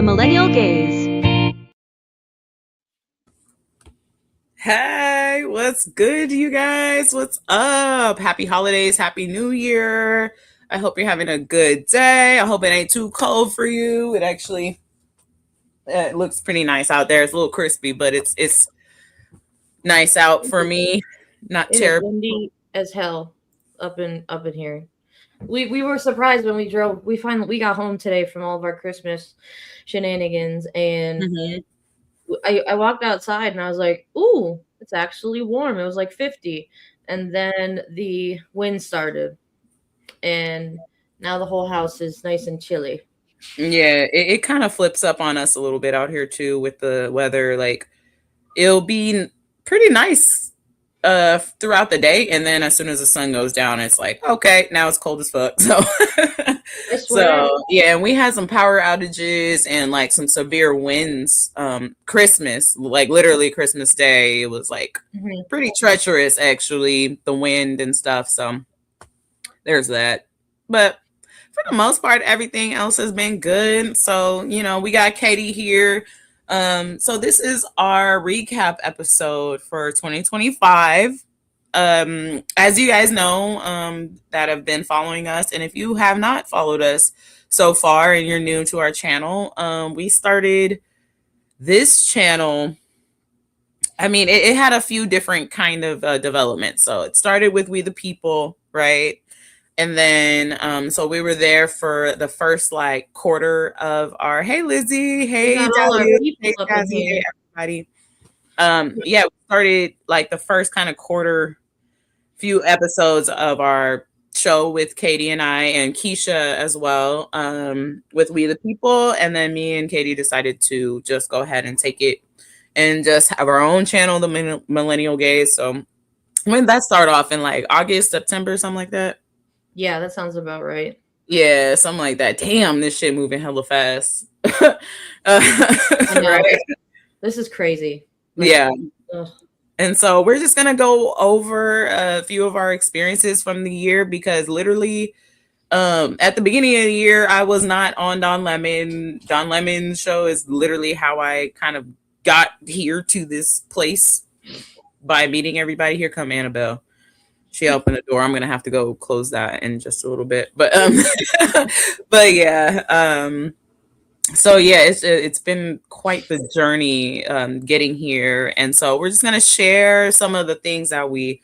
Millennial Gaze. Hey, what's good, you guys? What's up? Happy holidays, happy new year. I hope you're having a good day. I hope it ain't too cold for you. It actually it looks pretty nice out there. It's a little crispy, but it's nice out for me. Not It is terrible. windy as hell up in here. We were surprised when we drove. We got home today from all of our Christmas shenanigans, and I walked outside and I was like, "Ooh, it's actually warm." It was like 50, and then the wind started, and now the whole house is nice and chilly. Yeah, it kind of flips up on us a little bit out here too with the weather. Like it'll be pretty nice throughout the day, and then as soon as the sun goes down, it's like, okay, now it's cold as fuck. So yeah, and we had some power outages and like some severe winds. Christmas, like literally Christmas Day, it was like pretty treacherous actually, the wind and stuff. So there's that. But for the most part, everything else has been good. So, we got Katie here. So this is our recap episode for 2025. As you guys know, that have been following us, and if you have not followed us so far and you're new to our channel, we started this channel. I mean, it had a few different kind of developments. So it started with We the People, right? And then, so we were there for the first like quarter of our, hey Lizzie, hey Dahlia, hey Jazzy, hey everybody. Yeah, we started like the first kind of few episodes of our show with Katie and I and Keisha as well, with We the People. And then me and Katie decided to just go ahead and take it and just have our own channel, the Millennial Gaze. So when that started off in like August, September, something like that. Yeah, that sounds about right. Yeah, something like that. Damn, this shit moving hella fast. Right? This is crazy. Yeah. And so we're just going to go over a few of our experiences from the year because literally at the beginning of the year, I was not on Don Lemon. Don Lemon's show is literally how I kind of got here to this place by meeting everybody. Here come Annabelle. She opened the door. I'm gonna have to go close that in just a little bit, but but yeah. So yeah, it's been quite the journey getting here, and so we're just gonna share some of the things that we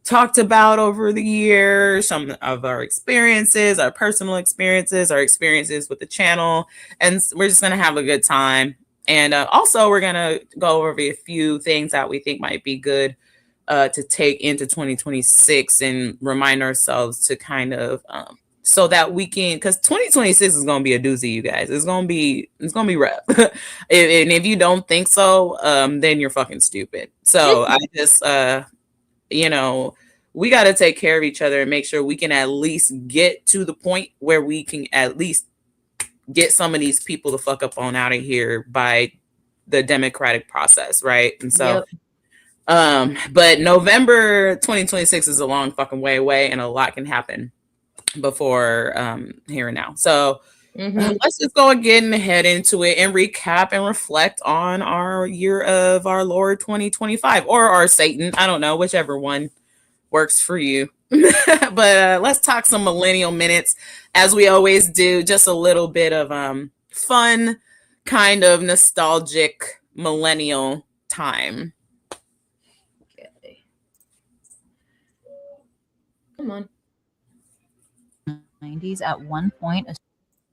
talked about over the year, some of our experiences, our personal experiences, our experiences with the channel, and we're just gonna have a good time. And also, we're gonna go over a few things that we think might be good to take into 2026 and remind ourselves to kind of so that we can, because 2026 is going to be a doozy, you guys. It's going to be rough. And if you don't think so, then you're fucking stupid. So I just we got to take care of each other and make sure we can at least get to the point where we can at least get some of these people to fuck up on out of here by the democratic process, right? And so but November 2026 is a long fucking way away, and a lot can happen before here and now. So let's just go again and head into it and recap and reflect on our year of our Lord 2025, or our Satan. I don't know, whichever one works for you. But let's talk some millennial minutes, as we always do. Just a little bit of fun, kind of nostalgic millennial time. Come on. 90s at one point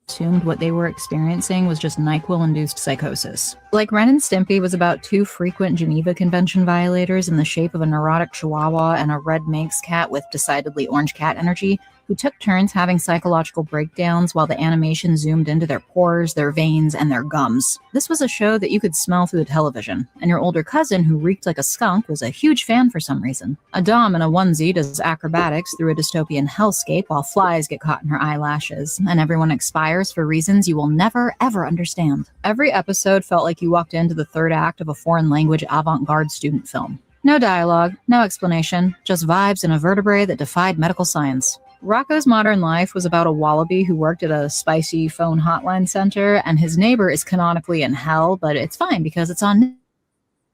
assumed what they were experiencing was just NyQuil-induced psychosis. Like Ren and Stimpy was about two frequent Geneva Convention violators in the shape of a neurotic chihuahua and a red Manx cat with decidedly orange cat energy, who took turns having psychological breakdowns while the animation zoomed into their pores, their veins, and their gums. This was a show that you could smell through the television, and your older cousin, who reeked like a skunk, was a huge fan for some reason. A dom in a onesie does acrobatics through a dystopian hellscape while flies get caught in her eyelashes, and everyone expires for reasons you will never, ever understand. Every episode felt like you walked into the third act of a foreign language avant-garde student film. No dialogue, no explanation, just vibes and a vertebrae that defied medical science. Rocco's Modern Life was about a wallaby who worked at a spicy phone hotline center, and his neighbor is canonically in hell, but it's fine because it's on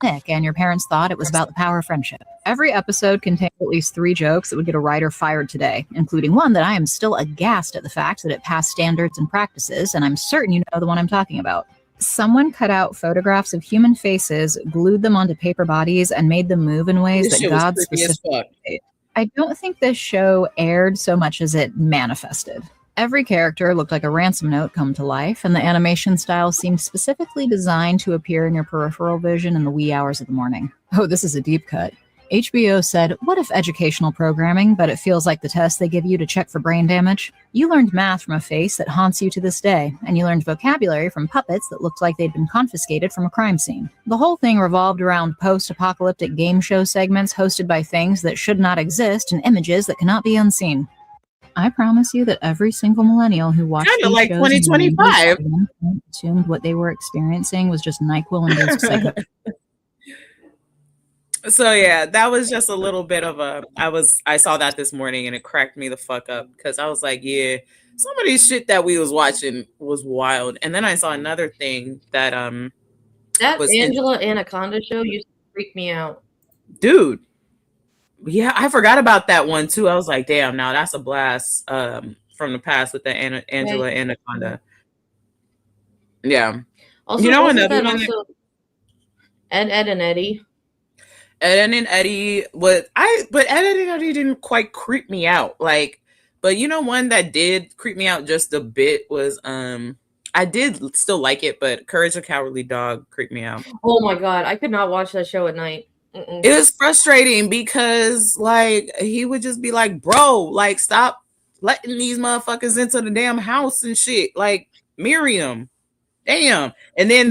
Nick, and your parents thought it was about the power of friendship. Every episode contained at least 3 jokes that would get a writer fired today, including one that I am still aghast at the fact that it passed standards and practices, and I'm certain you know the one I'm talking about. Someone cut out photographs of human faces, glued them onto paper bodies, and made them move in ways that God specifically. I don't think this show aired so much as it manifested. Every character looked like a ransom note come to life, and the animation style seemed specifically designed to appear in your peripheral vision in the wee hours of the morning. Oh, this is a deep cut. HBO said, "What if educational programming, but it feels like the test they give you to check for brain damage? You learned math from a face that haunts you to this day, and you learned vocabulary from puppets that looked like they'd been confiscated from a crime scene." The whole thing revolved around post-apocalyptic game show segments hosted by things that should not exist and images that cannot be unseen. I promise you that every single millennial who watched Kind of these like shows 2025 assumed what they were experiencing was just NyQuil-induced psychosis. So yeah, that was just a little bit of a. I saw that this morning and it cracked me the fuck up because I was like, yeah, some of these shit that we was watching was wild. And then I saw another thing that that was Angela Anaconda show used to freak me out, dude. Yeah, I forgot about that one too. I was like, damn, now that's a blast from the past with the Angela Anaconda. Yeah. Also, you know another one also Ed and Eddie. Ed and Eddie but Ed and Eddie didn't quite creep me out. Like, but you know, one that did creep me out just a bit was I did still like it, but Courage the Cowardly Dog creeped me out. Oh my god, I could not watch that show at night. It was frustrating because like he would just be like, bro, like stop letting these motherfuckers into the damn house and shit. Like Miriam, damn. And then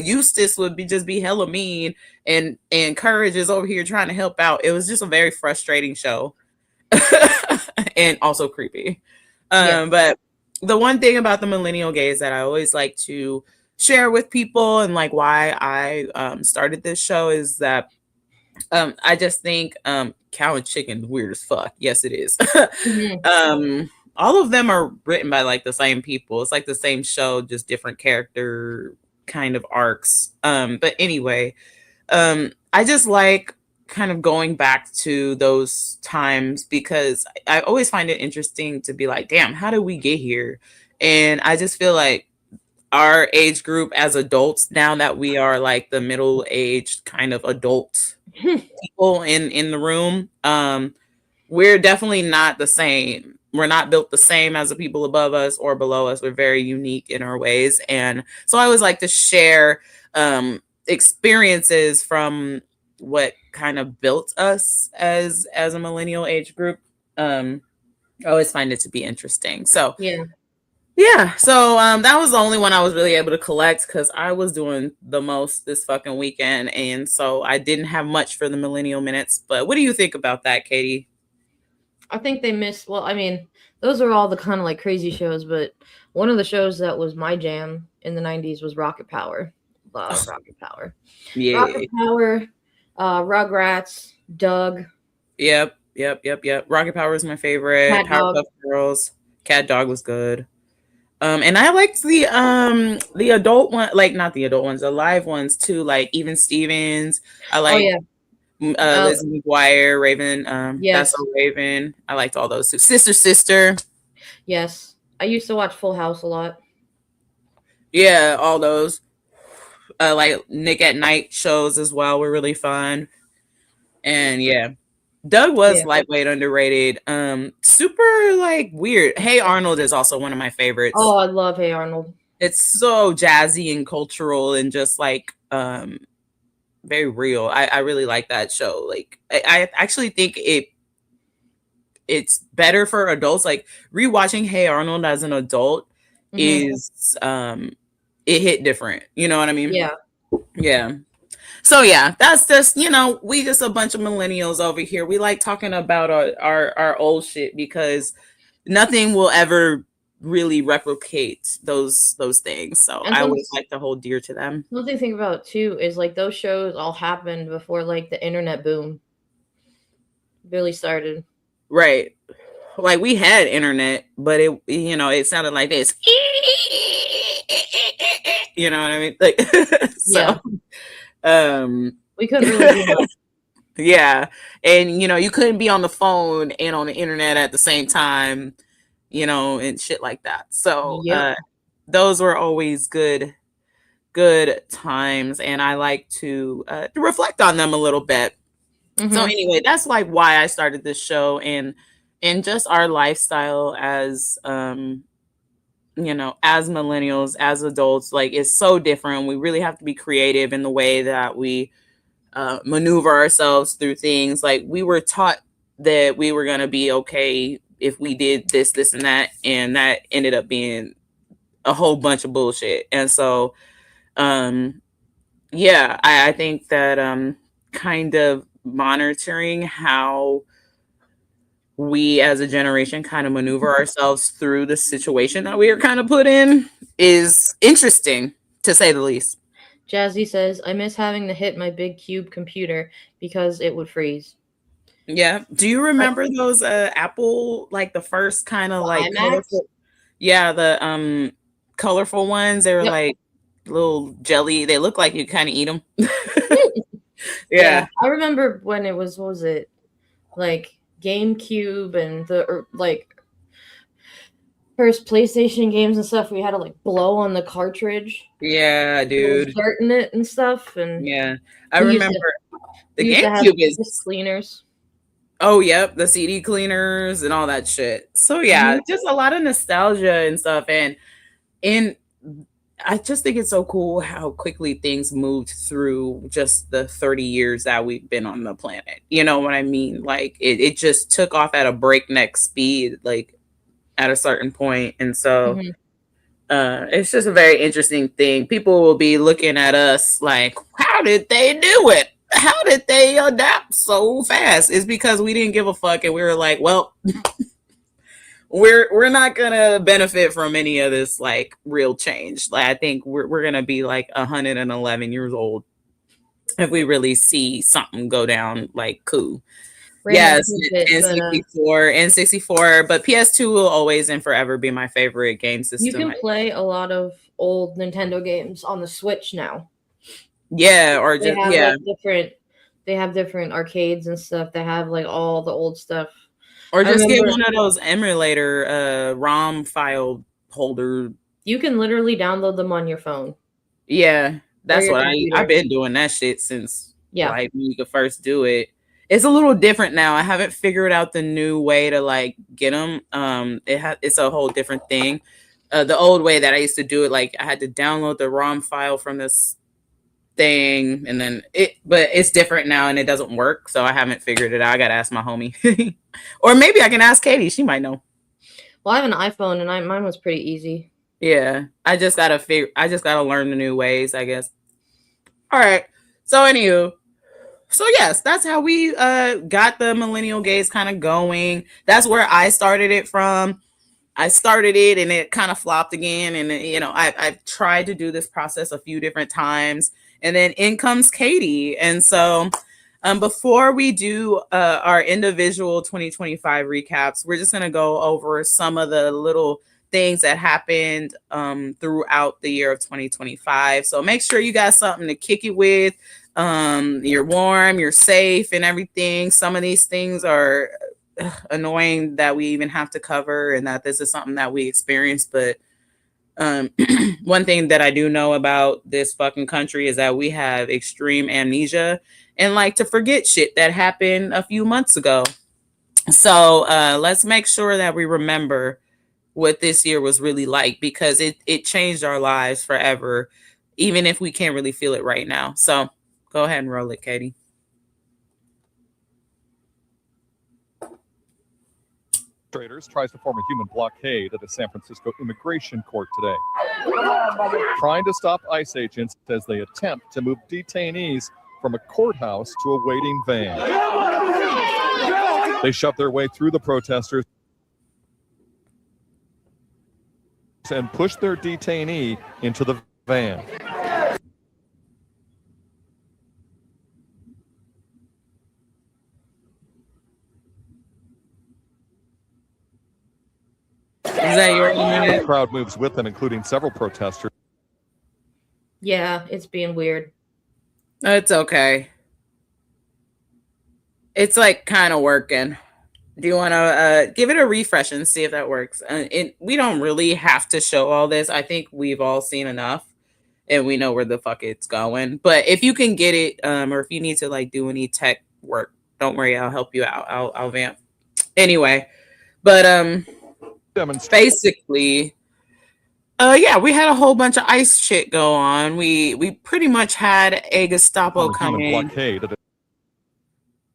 Eustace would just be hella mean, and Courage is over here trying to help out. It was just a very frustrating show. And also creepy. But the one thing about the Millennial Gaze that I always like to share with people and like why I started this show is that I just think Cow and Chicken weird as fuck. Yes, it is. All of them are written by like the same people. It's like the same show, just different character kind of arcs. But anyway, I just like kind of going back to those times because I always find it interesting to be like, damn, how did we get here? And I just feel like our age group as adults, now that we are like the middle-aged kind of adult people in the room, we're definitely not the same. We're not built the same as the people above us or below us. We're very unique in our ways. And so I always like to share experiences from what kind of built us as a millennial age group. I always find it to be interesting. So yeah. So that was the only one I was really able to collect because I was doing the most this fucking weekend. And so I didn't have much for the Millennial Minutes. But what do you think about that, Katie? I think they missed, well, I mean, those are all the kind of like crazy shows, but one of the shows that was my jam in the 90s was Rocket Power. Rocket Power. Yeah. Rocket Power, Rugrats, Doug. Yep. Rocket Power is my favorite. Powerpuff Girls. Cat Dog was good. And I liked the adult one, like not the adult ones, the live ones too, like Even Stevens. I like Lizzie McGuire, Raven. That's a Raven. I liked all those too. Sister. Yes, I used to watch Full House a lot. Yeah, all those. Like Nick at Night shows as well were really fun. And yeah, Doug was lightweight underrated. Super like weird. Hey Arnold is also one of my favorites. Oh, I love Hey Arnold. It's so jazzy and cultural and just like very real. I really like that show. Like I actually think it's better for adults. Like rewatching Hey Arnold as an adult is it hit different. You know what I mean? Yeah. So yeah, that's just, you know, we just a bunch of millennials over here. We like talking about our old shit because nothing will ever really replicate those things. So I always like to hold dear to them. Another thing about too is like those shows all happened before like the internet boom really started. Right. like we had internet, but it sounded like this. You know what I mean? Like so we couldn't really do much. Yeah. And you couldn't be on the phone and on the internet at the same time, and shit like that. So those were always good times, and I like to reflect on them a little bit. So anyway, that's like why I started this show, and just our lifestyle as as millennials, as adults, like it's so different. We really have to be creative in the way that we maneuver ourselves through things. Like we were taught that we were going to be okay if we did this and that ended up being a whole bunch of bullshit. And so I think that kind of monitoring how we as a generation kind of maneuver ourselves through the situation that we are kind of put in is interesting, to say the least. Jazzy says, I miss having to hit my big cube computer because it would freeze. Yeah. Do you remember those Apple, like the first kind of like colorful? Yeah, the colorful ones. They were like little jelly. They look like you kind of eat them. Yeah. I remember when it was, what was it? Like GameCube and the first PlayStation games and stuff, we had to like blow on the cartridge. Yeah, dude. Dirt in it and stuff. And yeah, I remember the GameCube is cleaners. Oh, yep, the CD cleaners and all that shit. So yeah, just a lot of nostalgia and stuff, and I just think it's so cool how quickly things moved through just the 30 years that we've been on the planet. You know what I mean? Like it just took off at a breakneck speed, like at a certain point. And so it's just a very interesting thing. People will be looking at us like, how did they do it? How did they adapt so fast? It's because we didn't give a fuck, and we were like, well, we're not gonna benefit from any of this like real change. Like I think we're gonna be like 111 years old if we really see something go down like cool. Yes, N64, but PS2 will always and forever be my favorite game system. You can play a lot of old Nintendo games on the Switch now. Yeah, or just they have different arcades and stuff. They have like all the old stuff. Or just get one of those emulator ROM file holder. You can literally download them on your phone. Yeah, that's what I've been doing that shit since like when you could first do it. It's a little different now. I haven't figured out the new way to like get them. It's a whole different thing. The old way that I used to do it, like I had to download the ROM file from this thing, and then but it's different now and it doesn't work, so I haven't figured it out. I gotta ask my homie. Or maybe I can ask Katie, she might know. Well, I have an iPhone and mine was pretty easy. Yeah, I just gotta learn the new ways, I guess. All right, so anywho, so yes, that's how we got the Millennial Gaze kind of going. That's where I started it from. I started it and it kind of flopped again, and I've tried to do this process a few different times. And then in comes Katie. And so before we do our individual 2025 recaps, we're just going to go over some of the little things that happened throughout the year of 2025. So make sure you got something to kick it with. You're warm, you're safe and everything. Some of these things are annoying that we even have to cover, and that this is something that we experienced. But one thing that I do know about this fucking country is that we have extreme amnesia and like to forget shit that happened a few months ago. So let's make sure that we remember what this year was really like, because it changed our lives forever, even if we can't really feel it right now. So go ahead and roll it, Katie. Tries to form a human blockade at a San Francisco immigration court today, trying to stop ICE agents as they attempt to move detainees from a courthouse to a waiting van. They shove their way through the protesters and push their detainee into the van. crowd moves with them, including several protesters. Yeah, it's being weird. It's okay. It's like kind of working. Do you want to give it a refresh and see if that works? We don't really have to show all this. I think we've all seen enough and we know where the fuck it's going. But if you can get it, or if you need to like do any tech work, don't worry, I'll help you out. I'll vamp. Anyway, but basically, yeah, we had a whole bunch of ICE shit go on. We pretty much had a Gestapo come in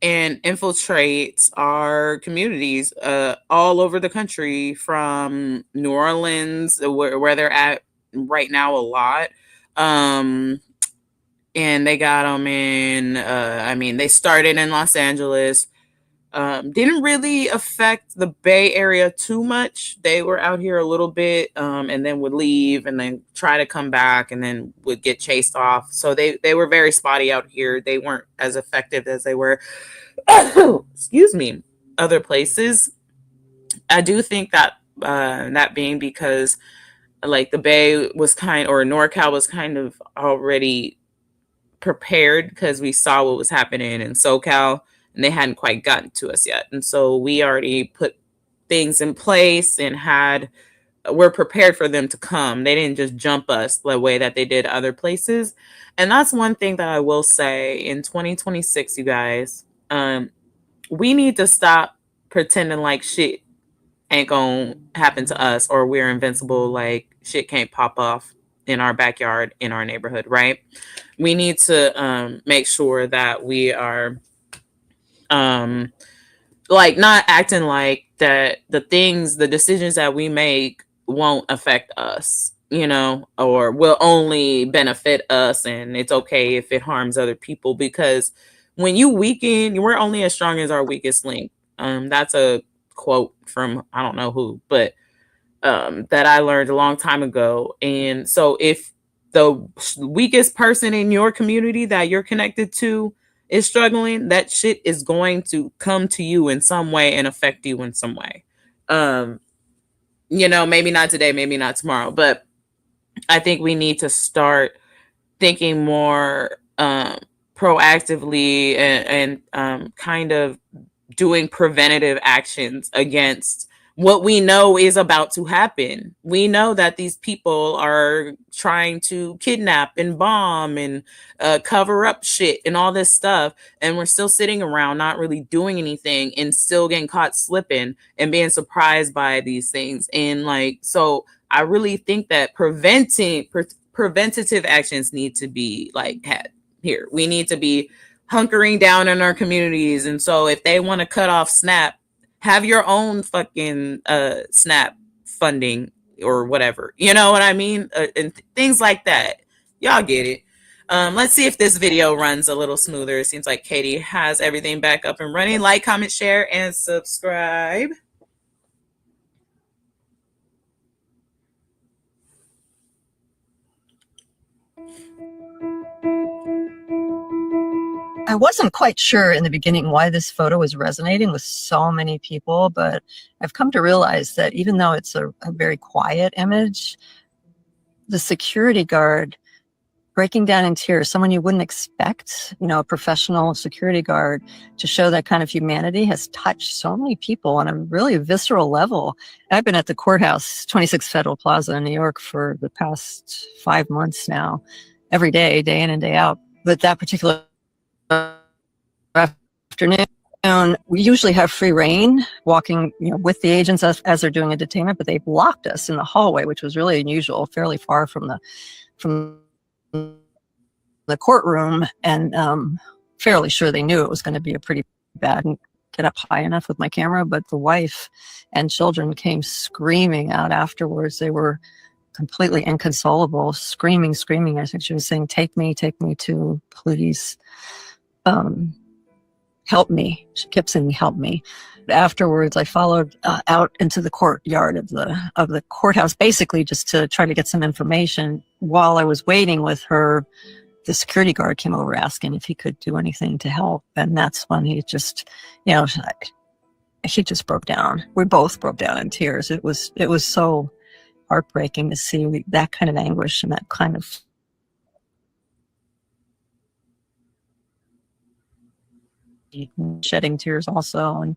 and infiltrate our communities all over the country, from New Orleans, where they're at right now a lot. And they got them in, I mean, they started in Los Angeles. Didn't really affect the Bay Area too much. They were out here a little bit, and then would leave and then try to come back and then would get chased off. So they were very spotty out here. They weren't as effective as they were, excuse me, other places. I do think that that being because like the Bay was or NorCal was kind of already prepared because we saw what was happening in SoCal and they hadn't quite gotten to us yet. And so we already put things in place and we're prepared for them to come. They didn't just jump us the way that they did other places. And that's one thing that I will say in 2026, you guys, we need to stop pretending like shit ain't gonna happen to us or we're invincible, like shit can't pop off in our backyard, in our neighborhood, right? We need to make sure that we are like not acting like that the decisions that we make won't affect us, you know, or will only benefit us, and it's okay if it harms other people, because when you weaken, we're only as strong as our weakest link. That's a quote from I don't know who, but that I learned a long time ago. And so if the weakest person in your community that you're connected to is struggling, that shit is going to come to you in some way and affect you in some way. You know, maybe not today, maybe not tomorrow, but I think we need to start thinking more proactively and kind of doing preventative actions against what we know is about to happen. We know that these people are trying to kidnap and bomb and cover up shit and all this stuff. And we're still sitting around not really doing anything and still getting caught slipping and being surprised by these things. And like, so I really think that preventative actions need to be like had here. We need to be hunkering down in our communities. And so if they want to cut off SNAP, have your own fucking SNAP funding or whatever. You know what I mean? And things like that. Y'all get it. Let's see if this video runs a little smoother. It seems like Katie has everything back up and running. Like, comment, share, and subscribe. I wasn't quite sure in the beginning why this photo was resonating with so many people, but I've come to realize that even though it's a very quiet image, the security guard breaking down in tears, someone you wouldn't expect, you know, a professional security guard, to show that kind of humanity has touched so many people on a really visceral level. I've been at the courthouse, 26 Federal Plaza in New York, for the past 5 months now, every day, day in and day out. But that particular afternoon, we usually have free reign walking, you know, with the agents as they're doing a detainment, but they blocked us in the hallway, which was really unusual, fairly far from the courtroom, and fairly sure they knew it was going to be a pretty bad, and get up high enough with my camera. But the wife and children came screaming out afterwards. They were completely inconsolable, screaming. I think she was saying, take me to, please. Help me. She kept saying, help me. Afterwards, I followed out into the courtyard of the courthouse, basically just to try to get some information. While I was waiting with her, the security guard came over asking if he could do anything to help. And that's when he just, you know, he just broke down. We both broke down in tears. It was so heartbreaking to see that kind of anguish and that kind of shedding tears also.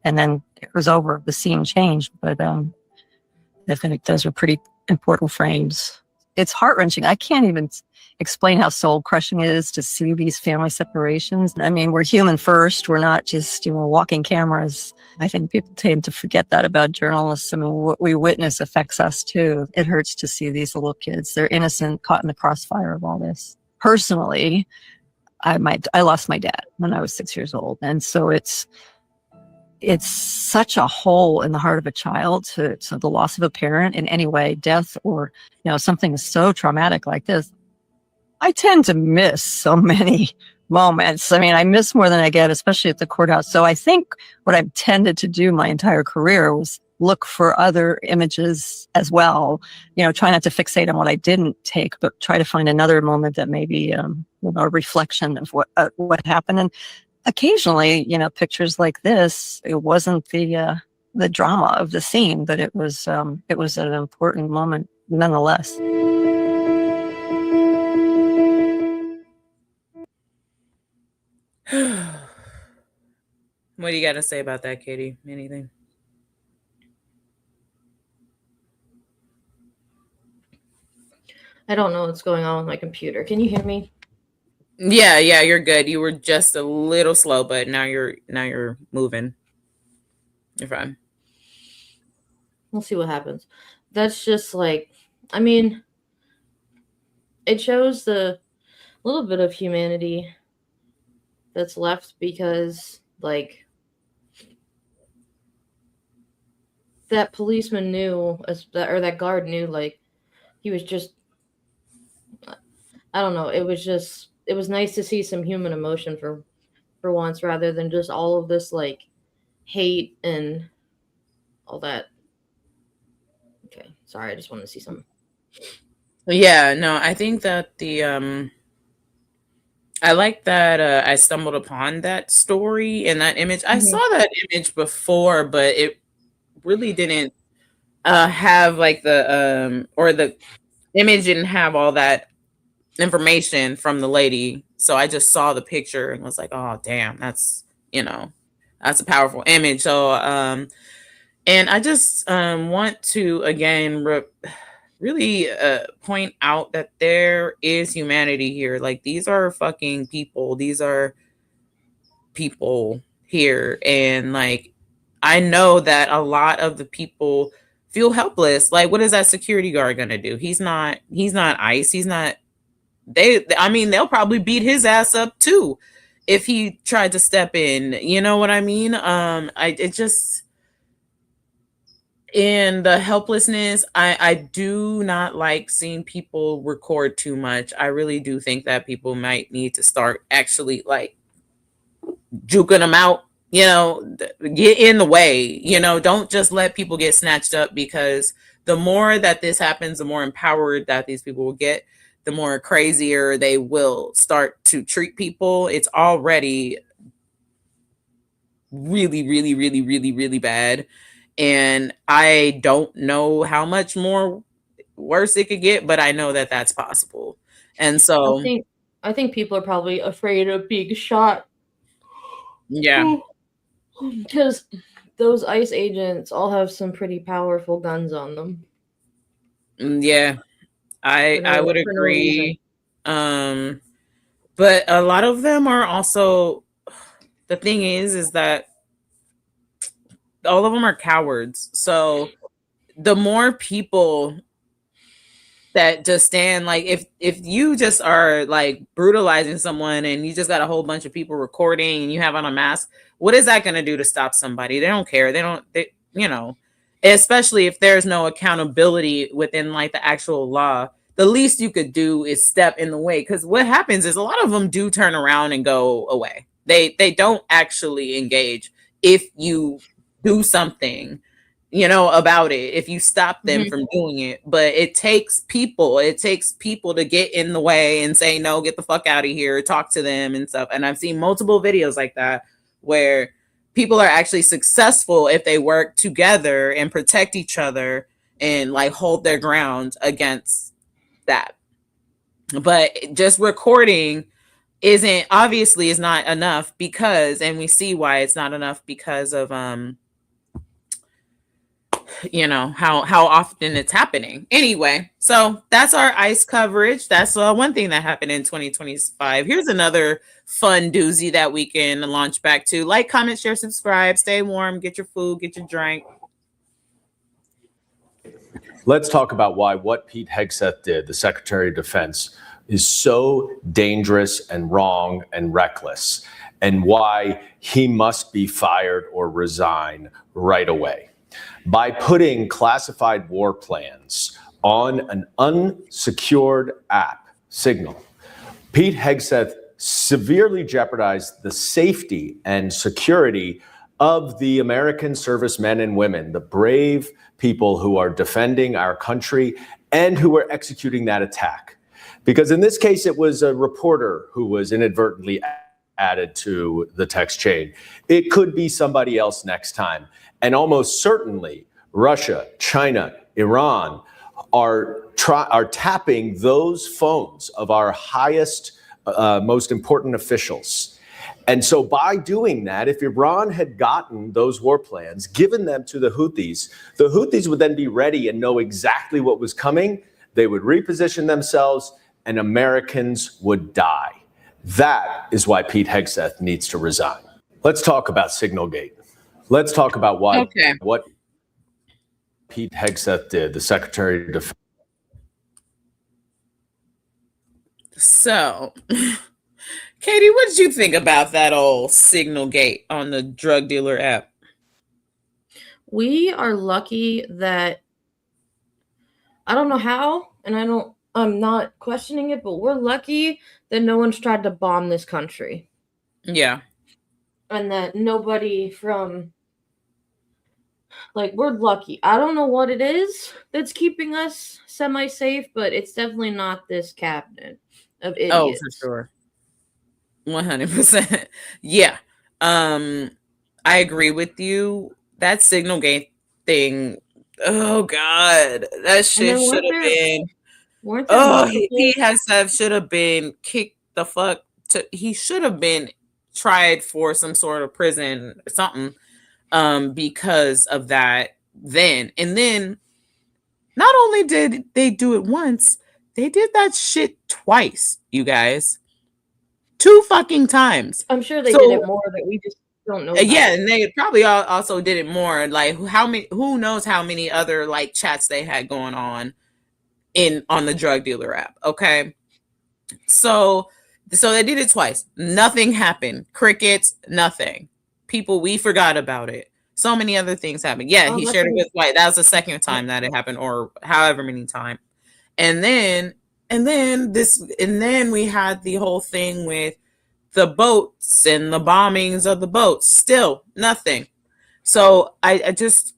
And then it was over. The scene changed, but I think those are pretty important frames. It's heart-wrenching. I can't even explain how soul-crushing it is to see these family separations. I mean, we're human first. We're not just, walking cameras. I think people tend to forget that about journalists. I mean, what we witness affects us too. It hurts to see these little kids. They're innocent, caught in the crossfire of all this. Personally, I lost my dad when I was 6 years old. And so it's such a hole in the heart of a child to the loss of a parent in any way, death or, something so traumatic like this. I tend to miss so many moments. I mean, I miss more than I get, especially at the courthouse. So I think what I've tended to do my entire career was look for other images as well, try not to fixate on what I didn't take, but try to find another moment that maybe, a reflection of what happened. And occasionally, pictures like this, it wasn't the drama of the scene, but it was an important moment nonetheless. What do you got to say about that, Katie? Anything? I don't know what's going on with my computer. Can you hear me? Yeah, you're good. You were just a little slow, but now you're moving. You're fine. We'll see what happens. That's just it shows the little bit of humanity that's left because that policeman knew, or that guard knew, he was just, I don't know. It was nice to see some human emotion for once, rather than just all of this hate and all that. Okay, sorry, I just wanted to see something. Yeah, no, I think that I like that I stumbled upon that story and that image. I saw that image before, but it really didn't have the image didn't have all that information from the lady. So I just saw the picture and was like, oh damn, that's that's a powerful image. So and I just want to again really point out that there is humanity here. These are fucking people. These are people here. And I know that a lot of the people feel helpless. What is that security guard gonna do? He's not ICE. He's not, they'll probably beat his ass up too if he tried to step in. You know what I mean? In the helplessness, I do not like seeing people record too much. I really do think that people might need to start actually juking them out, get in the way, don't just let people get snatched up, because the more that this happens, the more empowered that these people will get, the more crazier they will start to treat people. It's already really, really, really, really, really bad. And I don't know how much more worse it could get, but I know that that's possible. And so I think people are probably afraid of being shot. Yeah. Because those ICE agents all have some pretty powerful guns on them. Yeah, I would agree. But a lot of them are also, the thing is that all of them are cowards. So the more people that just stand, if you just are brutalizing someone and you just got a whole bunch of people recording and you have on a mask, what is that going to do to stop somebody? They don't care. They especially if there's no accountability within the actual law. The least you could do is step in the way, because what happens is a lot of them do turn around and go away. They don't actually engage if you do something about it, if you stop them from doing it. But it takes people to get in the way and say, no, get the fuck out of here, talk to them and stuff. And I've seen multiple videos like that where people are actually successful if they work together and protect each other and like hold their ground against that. But just recording is not enough because, and we see why it's not enough because of how often it's happening. Anyway, so that's our ICE coverage. That's one thing that happened in 2025. Here's another fun doozy that we can launch back to. Like, comment, share, subscribe, stay warm, get your food, get your drink. Let's talk about why what Pete Hegseth did, the Secretary of Defense, is so dangerous and wrong and reckless, and why he must be fired or resign right away. By putting classified war plans on an unsecured app, Signal, Pete Hegseth severely jeopardized the safety and security of the American servicemen and women, the brave people who are defending our country and who are executing that attack. Because in this case, it was a reporter who was inadvertently added to the text chain. It could be somebody else next time. And almost certainly Russia, China, Iran are tapping those phones of our highest, most important officials. And so by doing that, if Iran had gotten those war plans, given them to the Houthis would then be ready and know exactly what was coming. They would reposition themselves and Americans would die. That is why Pete Hegseth needs to resign. Let's talk about Signalgate. Let's talk about what Pete Hegseth did, the Secretary of Defense. So, Katie, what did you think about that old Signalgate on the drug dealer app? We are lucky that, I don't know how, and I'm not questioning it, but we're lucky that no one's tried to bomb this country. Yeah. And that nobody from, like, we're lucky. I don't know what it is that's keeping us semi-safe, but it's definitely not this cabinet of idiots. Oh, for sure. 100%. Yeah. I agree with you. That Signalgate thing, oh God, that shit should have been. He should have been kicked the fuck to. He should have been tried for some sort of prison or something, because of that. Then not only did they do it once, they did that shit twice. You guys, 2 fucking times. I'm sure they did it more that we just don't know. Yeah, and they probably also did it more. Like who knows how many other like chats they had going on the drug dealer app. Okay. So they did it twice. Nothing happened. Crickets, nothing. People, we forgot about it. So many other things happened. Yeah, he shared it with White. That was the second time that it happened, or however many times. And then we had the whole thing with the boats and the bombings of the boats. Still nothing. So I just,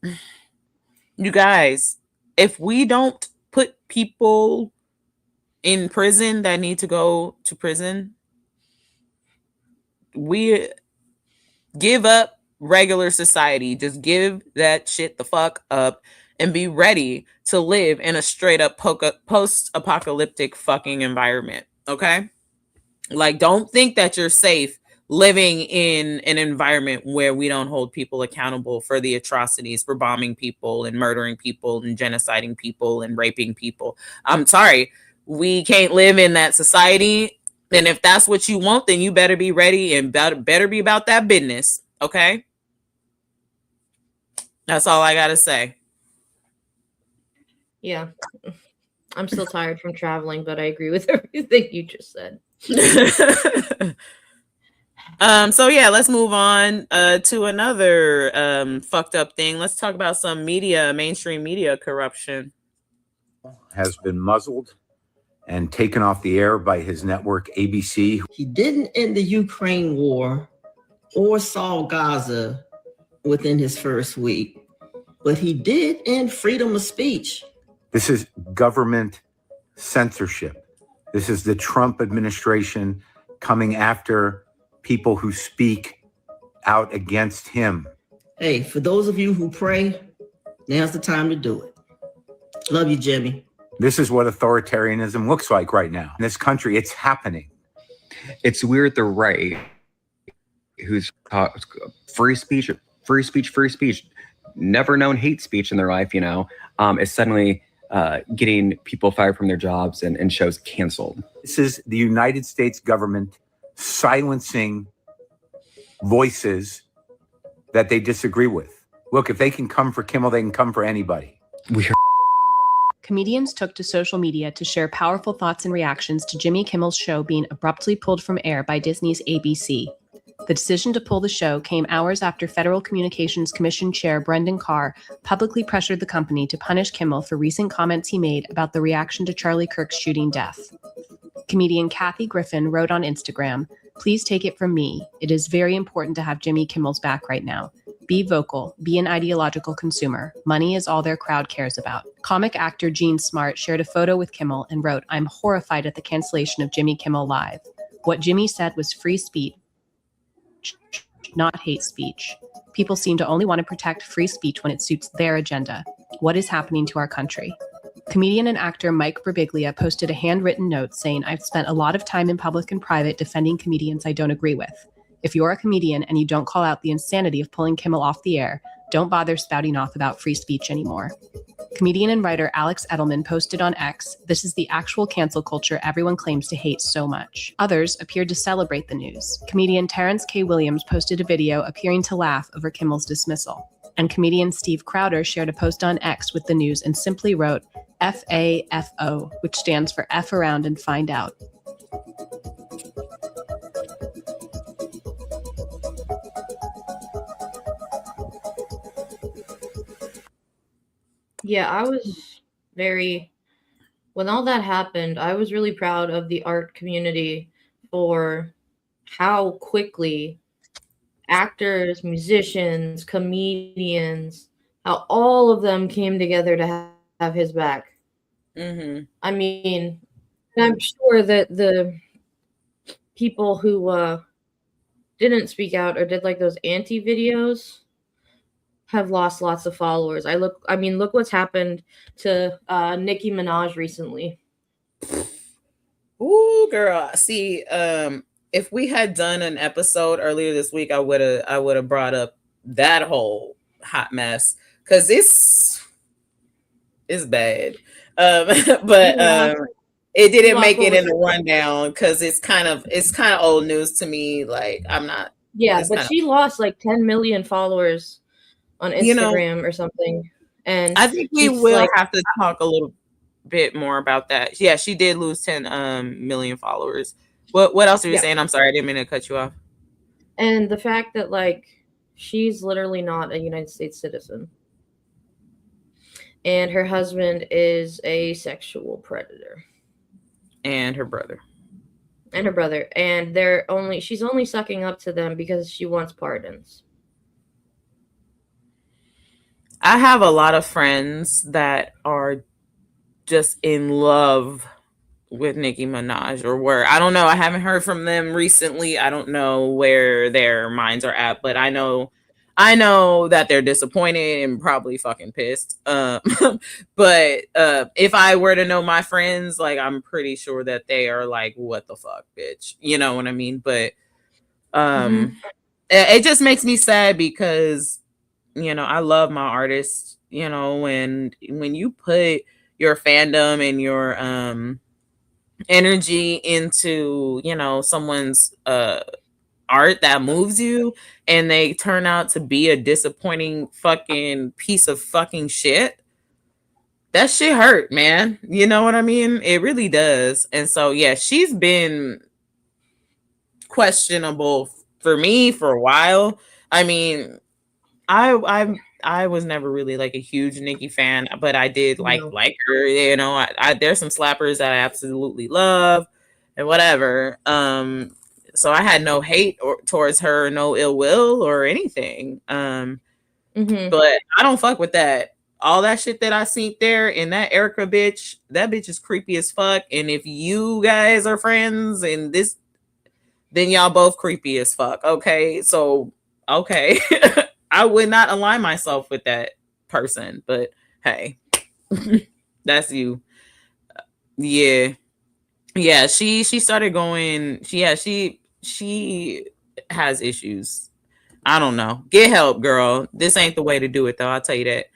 you guys, if we don't put people in prison that need to go to prison, we give up regular society. Just give that shit the fuck up and be ready to live in a straight up post-apocalyptic fucking environment. Okay? Like, don't think that you're safe living in an environment where we don't hold people accountable for the atrocities, for bombing people and murdering people and genociding people and raping people. I'm sorry. We can't live in that society. And if that's what you want, then you better be ready and better be about that business. Okay? That's all I got to say. Yeah. I'm still tired from traveling, but I agree with everything you just said. So yeah, let's move on to another fucked up thing. Let's talk about some mainstream media corruption. Has been muzzled and taken off the air by his network ABC. He didn't end the Ukraine war or solve Gaza within his first week, but he did end freedom of speech. This is government censorship. This is the Trump administration coming after people who speak out against him. Hey, for those of you who pray, now's the time to do it. Love you, Jimmy. This is what authoritarianism looks like right now. In this country, it's happening. It's weird the right, who's free speech, never known hate speech in their life, is suddenly getting people fired from their jobs and shows canceled. This is the United States government silencing voices that they disagree with. Look, if they can come for Kimmel, they can come for anybody. Comedians took to social media to share powerful thoughts and reactions to Jimmy Kimmel's show being abruptly pulled from air by Disney's ABC. The decision to pull the show came hours after Federal Communications Commission Chair Brendan Carr publicly pressured the company to punish Kimmel for recent comments he made about the reaction to Charlie Kirk's shooting death. Comedian Kathy Griffin wrote on Instagram, "Please take it from me. It is very important to have Jimmy Kimmel's back right now. Be vocal, be an ideological consumer. Money is all their crowd cares about." Comic actor Gene Smart shared a photo with Kimmel and wrote, "I'm horrified at the cancellation of Jimmy Kimmel Live. What Jimmy said was free speech, not hate speech. People seem to only want to protect free speech when it suits their agenda. What is happening to our country?" Comedian and actor Mike Birbiglia posted a handwritten note saying, "I've spent a lot of time in public and private defending comedians I don't agree with. If you're a comedian and you don't call out the insanity of pulling Kimmel off the air, don't bother spouting off about free speech anymore." Comedian and writer Alex Edelman posted on X, "This is the actual cancel culture everyone claims to hate so much." Others appeared to celebrate the news. Comedian Terrence K. Williams posted a video appearing to laugh over Kimmel's dismissal. And comedian Steve Crowder shared a post on X with the news and simply wrote FAFO, which stands for F around and find out. Yeah, I was when all that happened, I was really proud of the art community for how quickly actors, musicians, comedians, how all of them came together to have his back. Mm-hmm. I mean, I'm sure that the people who didn't speak out or did like those anti videos have lost lots of followers. Look what's happened to Nicki Minaj recently. Ooh, girl. See, if we had done an episode earlier this week, I would have brought up that whole hot mess because it's bad. But it didn't make it in the rundown because it's kind of old news to me. Like I'm not. Yeah, but she lost like 10 million followers on Instagram or something. And I think we will have to talk a little bit more about that. Yeah, she did lose 10 million followers. What else are you saying? I'm sorry, I didn't mean to cut you off. And the fact that like she's literally not a United States citizen. And her husband is a sexual predator. And her brother. And she's only sucking up to them because she wants pardons. I have a lot of friends that are just in love with Nicki Minaj I don't know. I haven't heard from them recently. I don't know where their minds are at, but I know that they're disappointed and probably fucking pissed. But if I were to know my friends, like I'm pretty sure that they are like, what the fuck, bitch? You know what I mean? But it just makes me sad because I love my artists, when you put your fandom and your energy into, someone's art that moves you and they turn out to be a disappointing fucking piece of fucking shit. That shit hurt, man. You know what I mean? It really does. And so, yeah, she's been questionable for me for a while. I mean, I was never really like a huge Nicki fan, but I did like her. There's some slappers that I absolutely love and whatever. So I had no hate towards her, no ill will or anything. But I don't fuck with that. All that shit that I seen there and that Erica bitch, that bitch is creepy as fuck. And if you guys are friends and then y'all both creepy as fuck. Okay, so okay. I would not align myself with that person, but hey. That's you. Yeah. Yeah, she started going. She has issues. I don't know. Get help, girl. This ain't the way to do it, though. I'll tell you that.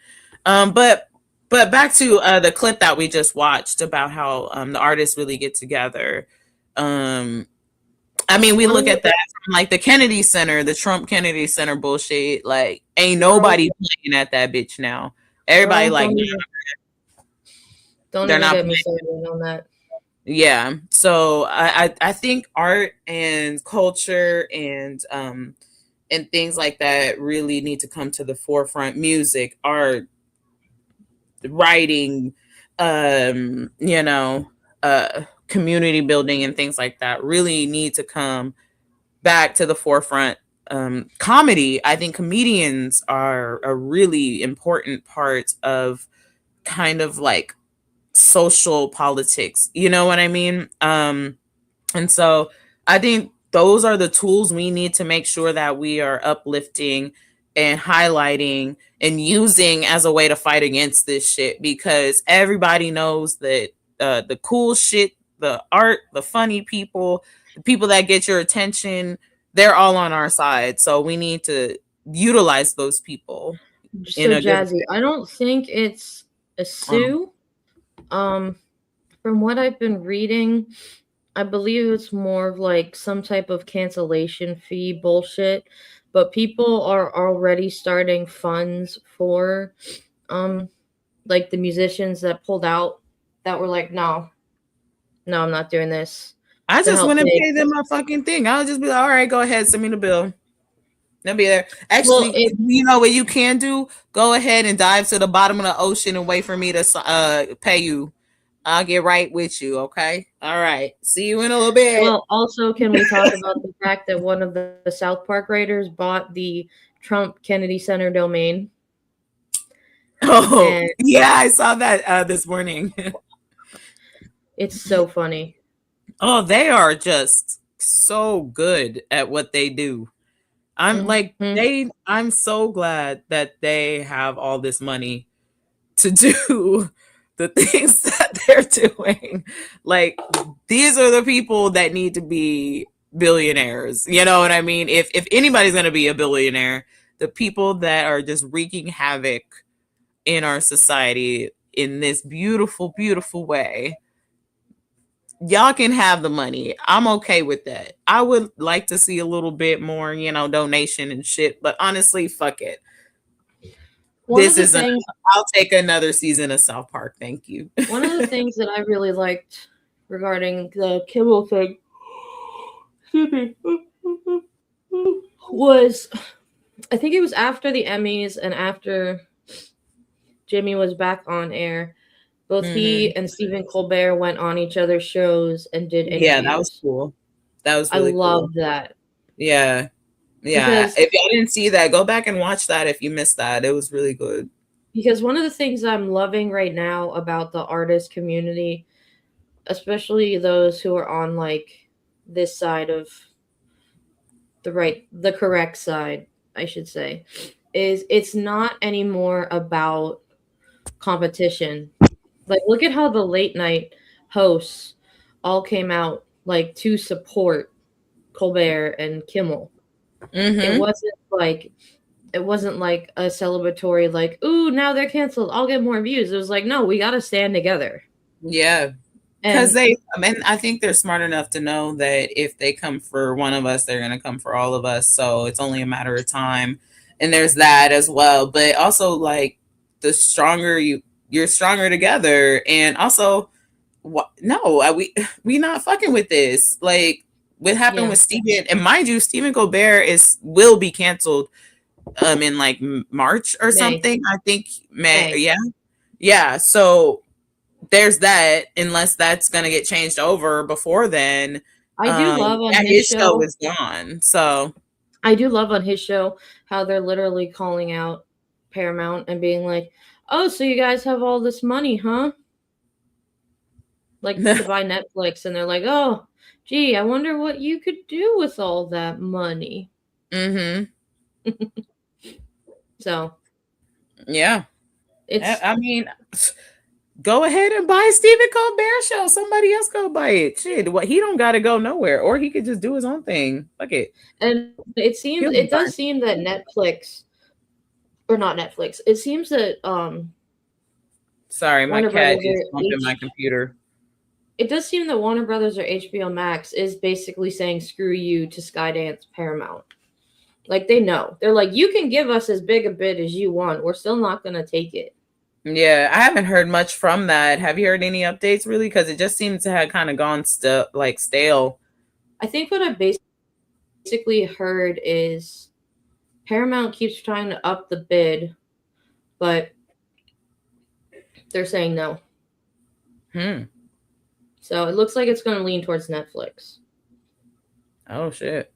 But back to the clip that we just watched about how the artists really get together. I mean, we look at that from like the Kennedy Center, the Trump Kennedy Center bullshit. Like, ain't nobody playing at that bitch now. Everybody like, don't even get me started on that. Yeah. So I think art and culture and things like that really need to come to the forefront. Music, art, writing, community building and things like that really need to come back to the forefront. Comedy, I think comedians are a really important part of kind of like social politics, you know what I mean? And so I think those are the tools we need to make sure that we are uplifting and highlighting and using as a way to fight against this shit, because everybody knows that the cool shit, the art, the funny people, the people that get your attention, they're all on our side. So we need to utilize those people. So Jazzy, I don't think it's a sue. From what I've been reading, I believe it's more of like some type of cancellation fee bullshit, but people are already starting funds for like the musicians that pulled out, that were like, no, I'm not doing this. I just want to pay them a fucking thing. I'll just be like, all right, go ahead, send me the bill. They'll be there. Actually, you know what you can do? Go ahead and dive to the bottom of the ocean and wait for me to pay you. I'll get right with you, okay? All right. See you in a little bit. Well, also, can we talk about the fact that one of the South Park writers bought the Trump Kennedy Center domain? Oh, yeah, I saw that this morning. It's so funny. Oh, they are just so good at what they do. I'm so glad that they have all this money to do the things that they're doing. Like, these are the people that need to be billionaires. You know what I mean? If anybody's going to be a billionaire, the people that are just wreaking havoc in our society in this beautiful, beautiful way, y'all can have the money. I'm okay with that. I would like to see a little bit more, donation and shit, but honestly, fuck it. I'll take another season of South Park. Thank you. One of the things that I really liked regarding the Kimmel thing was, I think it was after the Emmys and after Jimmy was back on air, both he and Stephen Colbert went on each other's shows and did interviews. Yeah, that was cool. That was really cool. I loved that. Yeah. Yeah, because if y'all didn't see that, go back and watch that if you missed that. It was really good. Because one of the things I'm loving right now about the artist community, especially those who are on like this side of the correct side, I should say, is it's not anymore about competition. Like, look at how the late night hosts all came out like to support Colbert and Kimmel. It wasn't like a celebratory, like, ooh, now they're canceled, I'll get more views. It was like, no, we got to stand together. Yeah. Because I think they're smart enough to know that if they come for one of us, they're going to come for all of us. So it's only a matter of time. And there's that as well. But also, like, the stronger you're stronger together. And also, we not fucking with this. Like, what happened with Stephen, and mind you, Stephen Colbert will be canceled in like March or something. I think May. Yeah. So there's that, unless that's gonna get changed over before then. I do love on his show is gone. So I do love on his show how they're literally calling out Paramount and being like, oh, so you guys have all this money, huh? Like, to buy Netflix, and they're like, oh, gee, I wonder what you could do with all that money. So, yeah. I mean, go ahead and buy Stephen Colbert show. Somebody else go buy it. Shit, what, he don't gotta go nowhere, or he could just do his own thing. Fuck it. And it does seem that Netflix, or not Netflix, it seems that sorry, my Warner cat Brothers is bumping my computer. It does seem that Warner Brothers or HBO Max is basically saying screw you to Skydance Paramount. Like, they know. They're like, you can give us as big a bid as you want. We're still not going to take it. Yeah, I haven't heard much from that. Have you heard any updates, really? Because it just seems to have kind of gone stale. I think what I basically heard is Paramount keeps trying to up the bid, but they're saying no. So it looks like it's going to lean towards Netflix. Oh, shit.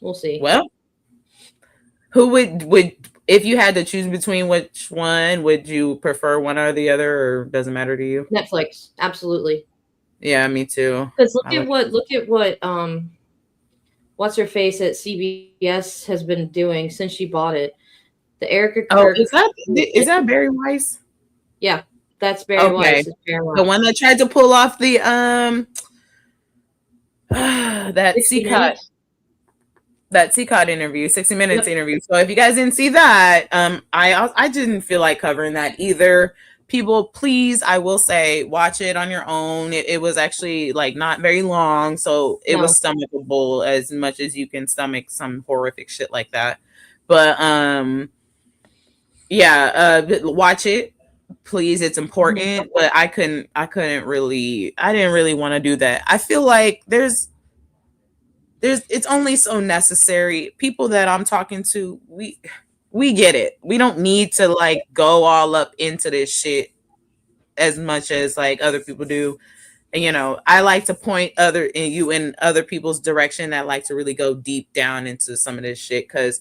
We'll see. Well, who would if you had to choose between which one, would you prefer one or the other, or doesn't matter to you? Netflix, absolutely. Yeah, me too. Because look at what what's her face at CBS has been doing since she bought it. The Erica Kirk. Oh, is that Barry Weiss? Yeah, that's Barry Weiss. The one that tried to pull off the that CCOT interview, 60 Minutes interview. So if you guys didn't see that, I didn't feel like covering that either. People, please, I will say, watch it on your own. It was actually like not very long, so it was stomachable as much as you can stomach some horrific shit like that. But watch it, please. It's important. But I didn't really want to do that. I feel like it's only so necessary. People that I'm talking to, we get it. We don't need to like go all up into this shit as much as like other people do. And you know, I like to point in other people's direction that like to really go deep down into some of this shit, because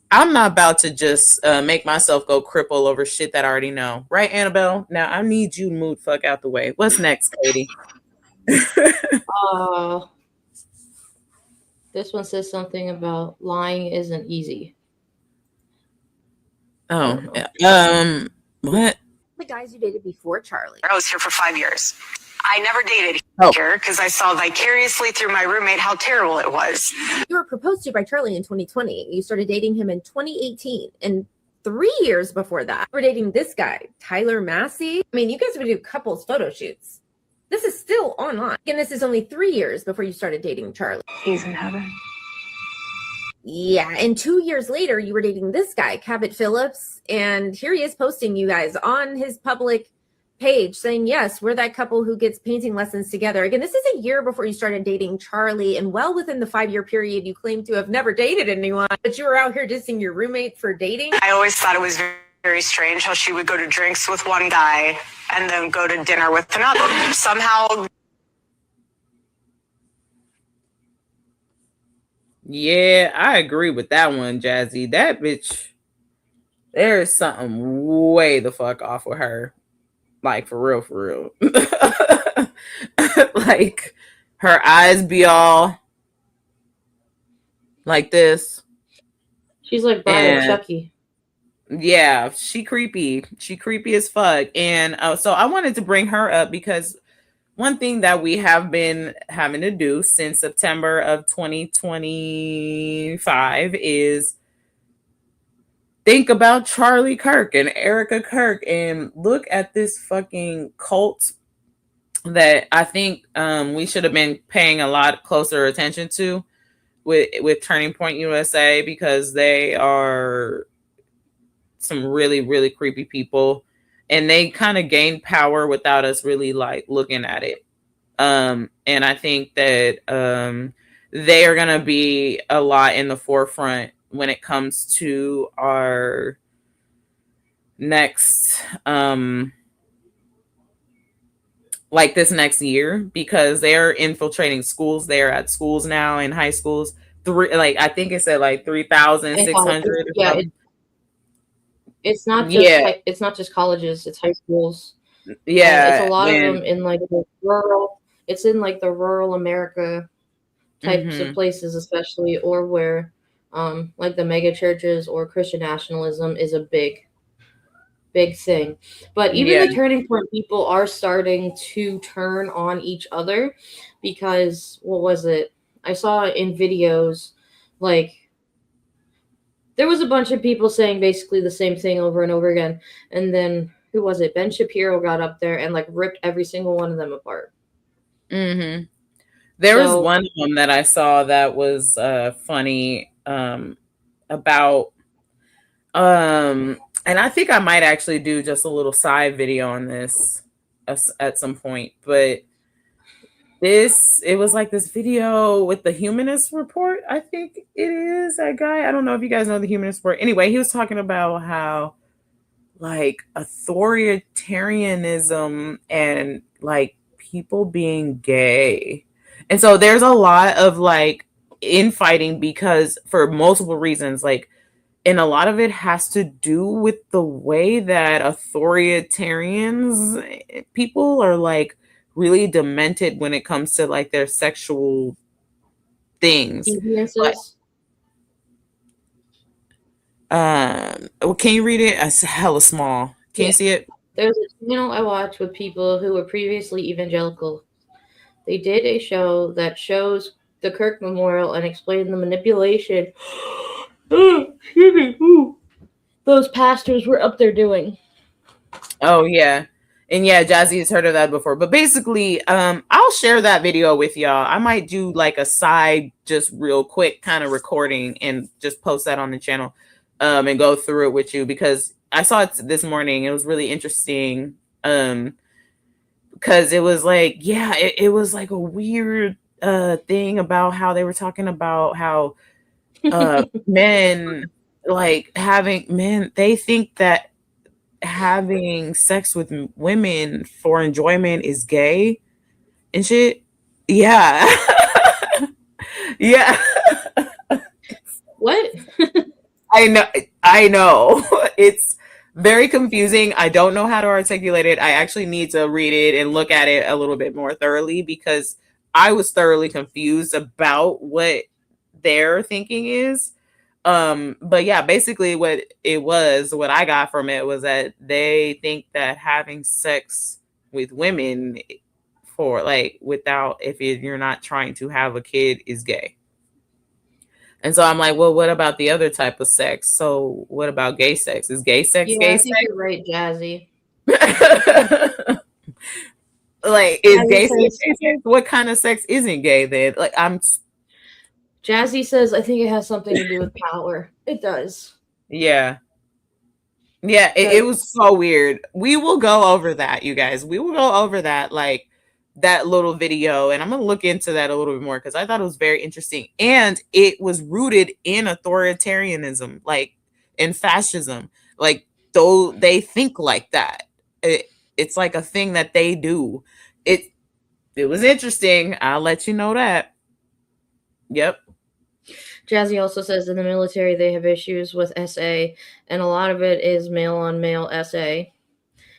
I'm not about to just make myself go cripple over shit that I already know. Right, Annabelle? Now I need you to move fuck out the way. What's next, Katie? This one says something about lying isn't easy. Oh, what? The guys you dated before Charlie. I was here for 5 years. I never dated here because I saw vicariously through my roommate how terrible it was. You were proposed to by Charlie in 2020. You started dating him in 2018. And 3 years before that, you were dating this guy, Tyler Massey. I mean, you guys would do couples photo shoots. This is still online. And this is only 3 years before you started dating Charlie. He's in heaven. Yeah, and 2 years later, you were dating this guy, Cabot Phillips, and here he is posting you guys on his public page saying, yes, we're that couple who gets painting lessons together. Again, this is a year before you started dating Charlie, and well within the 5-year period, you claim to have never dated anyone, but you were out here dissing your roommate for dating. I always thought it was very, very strange how she would go to drinks with one guy and then go to dinner with another. Somehow... Yeah, I agree with that one, Jazzy. That bitch, there is something way the fuck off with her. Like, for real. Like, her eyes be all like this. She's like Brian Chucky. Yeah, she creepy. She creepy as fuck. And so I wanted to bring her up because one thing that we have been having to do since September of 2025 is think about Charlie Kirk and Erica Kirk and look at this fucking cult that I think we should have been paying a lot closer attention to with Turning Point USA, because they are some really, really creepy people. And they kind of gained power without us really like looking at it. And I think that they are going to be a lot in the forefront when it comes to our next, like this next year, because they're infiltrating schools. They're at schools now in high schools. I think it said like 3,600. Yeah. It's not just it's not just colleges, it's high schools. Yeah, it's a lot of them in like the rural. It's in like the rural America types of places, especially, or where like the mega churches or Christian nationalism is a big big thing. But even Yeah. the turning point, people are starting to turn on each other because what was it? I saw in videos like there was a bunch of people saying basically the same thing over and over again. And then who was it? Ben Shapiro got up there and like ripped every single one of them apart. Mm-hmm. There was one of them that I saw that was funny about and I think I might actually do just a little side video on this at some point, but it was like this video with the Humanist Report. I think it is that guy. I don't know if you guys know the Humanist Report. Anyway, he was talking about how like authoritarianism and like people being gay. And so there's a lot of like infighting because for multiple reasons, like, and a lot of it has to do with the way that authoritarians people are like really demented when it comes to like their sexual things. Like, can you read it? It's hella small. Can you see it? There's a channel I watch with people who were previously evangelical. They did a show that shows the Kirk Memorial and explained the manipulation those pastors were up there doing. Oh yeah. And yeah, Jazzy has heard of that before. But basically, I'll share that video with y'all. I might do like a side, just real quick kind of recording and just post that on the channel and go through it with you because I saw it this morning. It was really interesting because it was like, yeah, it was like a weird thing about how they were talking about how men like they think that having sex with women for enjoyment is gay and shit. Yeah. Yeah. What? I know. It's very confusing. I don't know how to articulate it. I actually need to read it and look at it a little bit more thoroughly because I was thoroughly confused about what their thinking is. But yeah, basically what I got from it was that they think that having sex with women for like if you're not trying to have a kid is gay. And so I'm like, well, what about the other type of sex? So what about gay sex? Is gay sex gay I think sex? you're right, Jazzy. Like, is gay sex gay sex? What kind of sex isn't gay then? Like, Jazzy says, I think it has something to do with power. It does. Yeah. Yeah, it was so weird. We will go over that, you guys. We will go over that, like, that little video. And I'm going to look into that a little bit more because I thought it was very interesting. And it was rooted in authoritarianism, like, in fascism. Like, though they think like that. It's like a thing that they do. It was interesting. I'll let you know that. Yep. Jazzy also says in the military they have issues with SA, and a lot of it is male on male SA.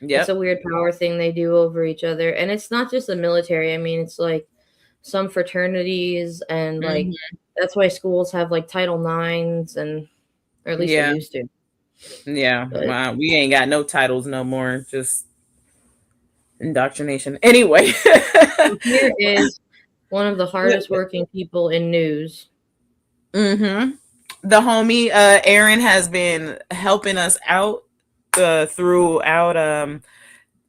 It's a weird power thing they do over each other. And it's not just the military. I mean, it's like some fraternities and like that's why schools have like Title IXs and or at least they used to. Yeah. Wow. We ain't got no titles no more. Just indoctrination. Anyway. Here is one of the hardest working people in news. The homie Aaron has been helping us out throughout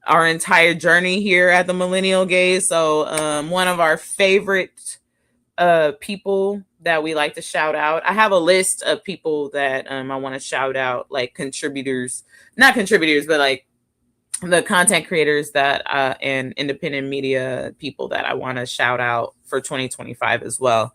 our entire journey here at the Millennial Gaze. So one of our favorite people that we like to shout out. I have a list of people that I want to shout out, like not contributors, but like the content creators that and independent media people that I want to shout out for 2025 as well.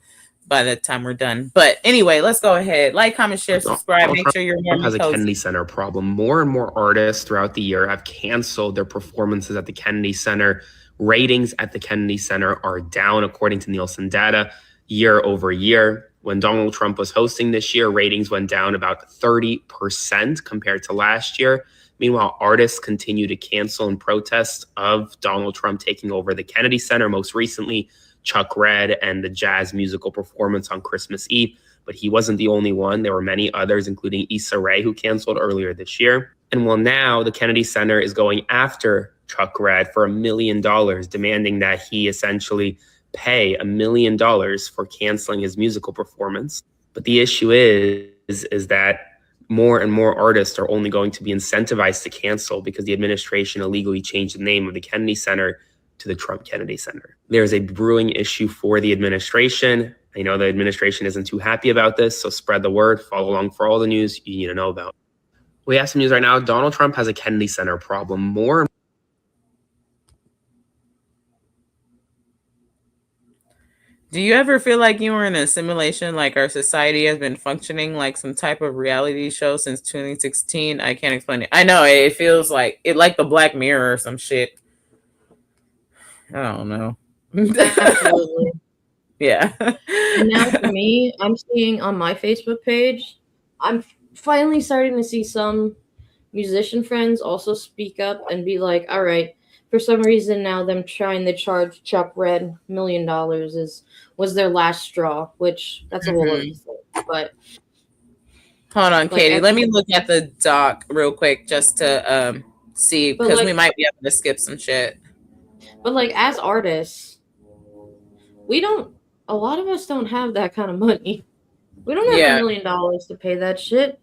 By the time we're done. But anyway, let's go ahead. Like, comment, share, subscribe. Make sure you're more has a Kennedy Center problem. More and more artists throughout the year have canceled their performances at the Kennedy Center. Ratings at the Kennedy Center are down, according to Nielsen data, year over year. When Donald Trump was hosting this year, ratings went down about 30% compared to last year. Meanwhile, artists continue to cancel in protest of Donald Trump taking over the Kennedy Center. Most recently, Chuck Red and the jazz musical performance on Christmas Eve. But he wasn't the only one. There were many others, including Issa Rae, who canceled earlier this year. And well, now the Kennedy Center is going after Chuck Red for $1 million, demanding that he essentially pay $1 million for canceling his musical performance. But the issue is that more and more artists are only going to be incentivized to cancel because the administration illegally changed the name of the Kennedy Center to the Trump Kennedy Center. There's a brewing issue for the administration. I know the administration isn't too happy about this, so spread the word, follow along for all the news you need to know about. We have some news right now. Donald Trump has a Kennedy Center problem. More. Do you ever feel like you were in a simulation, like our society has been functioning like some type of reality show since 2016? I can't explain it. I know it feels like the Black Mirror or some shit. I don't know. Absolutely. Yeah. And now for me, I'm seeing on my Facebook page, I'm finally starting to see some musician friends also speak up and be like, all right, for some reason now them trying to charge Chuck Red $1 million was their last straw, which that's a whole other thing. But hold on, Katie, let me look at the doc real quick just to see, because we might be able to skip some shit. But like as artists, a lot of us don't have that kind of money. We don't have $1 million to pay that shit.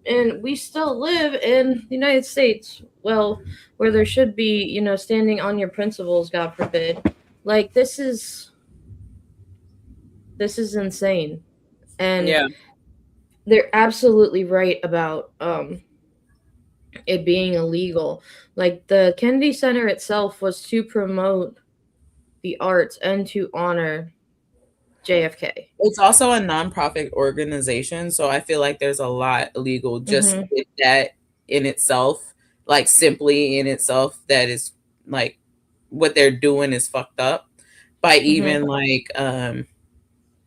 And we still live in the United States, well, where there should be, standing on your principles, God forbid. Like, this is insane. And they're absolutely right about it being illegal. Like, the Kennedy Center itself was to promote the arts and to honor JFK. It's also a nonprofit organization, so I feel like there's a lot illegal just with that in itself, like simply in itself, that is like what they're doing is fucked up by even like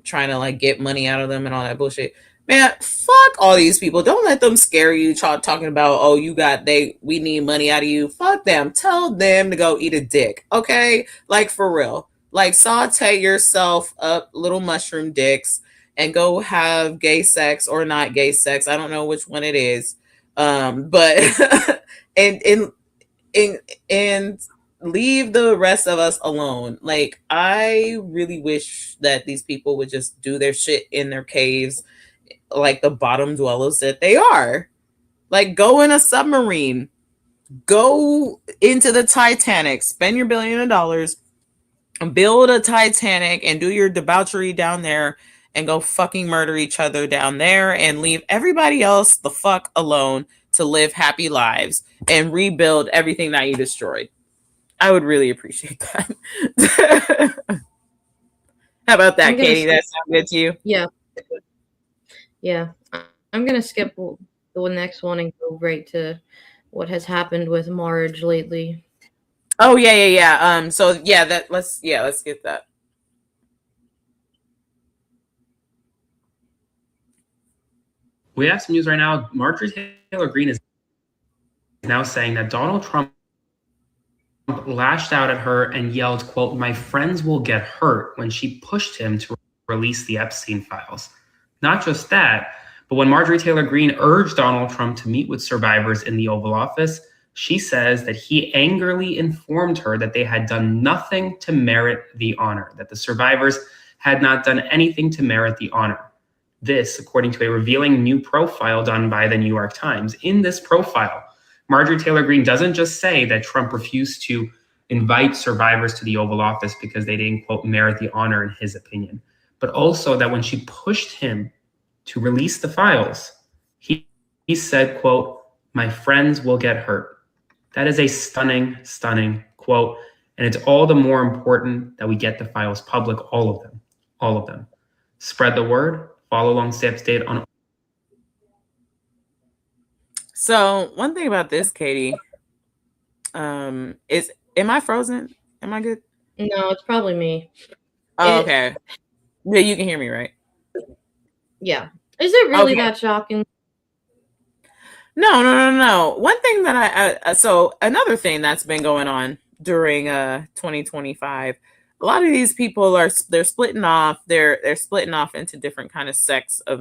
trying to like get money out of them and all that bullshit. Man, fuck all these people. Don't let them scare you talking about, oh, we need money out of you. Fuck them. Tell them to go eat a dick. Okay? Like for real. Like, saute yourself up little mushroom dicks and go have gay sex or not gay sex. I don't know which one it is. But and leave the rest of us alone. Like, I really wish that these people would just do their shit in their caves, like the bottom dwellers that they are. Like, go in a submarine. Go into the Titanic. Spend your $1 billion. Build a Titanic and do your debauchery down there and go fucking murder each other down there and leave everybody else the fuck alone to live happy lives and rebuild everything that you destroyed. I would really appreciate that. How about that, Katie? That sound good to you? Yeah. Yeah. I'm going to skip the next one and go right to what has happened with Marge lately. Oh yeah. Let's get that. We have some news right now. Marjorie Taylor Greene is now saying that Donald Trump lashed out at her and yelled, quote, "My friends will get hurt," when she pushed him to release the Epstein files. Not just that, but when Marjorie Taylor Greene urged Donald Trump to meet with survivors in the Oval Office, she says that he angrily informed her that they had done nothing to merit the honor, that the survivors had not done anything to merit the honor. This, according to a revealing new profile done by the New York Times. In this profile, Marjorie Taylor Greene doesn't just say that Trump refused to invite survivors to the Oval Office because they didn't, quote, merit the honor in his opinion, but also that when she pushed him to release the files, he said, quote, "My friends will get hurt." That is a stunning, stunning quote. And it's all the more important that we get the files public, all of them. Spread the word, follow along, stay up to date on. So one thing about this, Katie, am I frozen? Am I good? No, it's probably me. Oh, okay. Yeah, you can hear me, right? Yeah. Is it really that shocking? No. One thing that so another thing that's been going on during 2025, a lot of these people they're splitting off. They're splitting off into different kind of sects of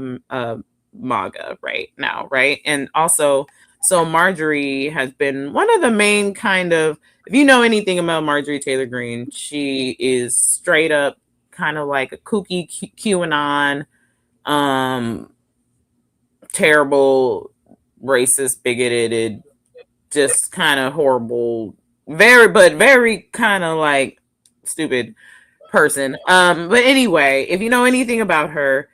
MAGA right now, right? And also So Marjorie has been one of the main kind of, if you know anything about Marjorie Taylor Greene, she is straight up kind of like a kooky QAnon, terrible, racist, bigoted, just kind of horrible, very kind of like stupid person. But anyway, if you know anything about her,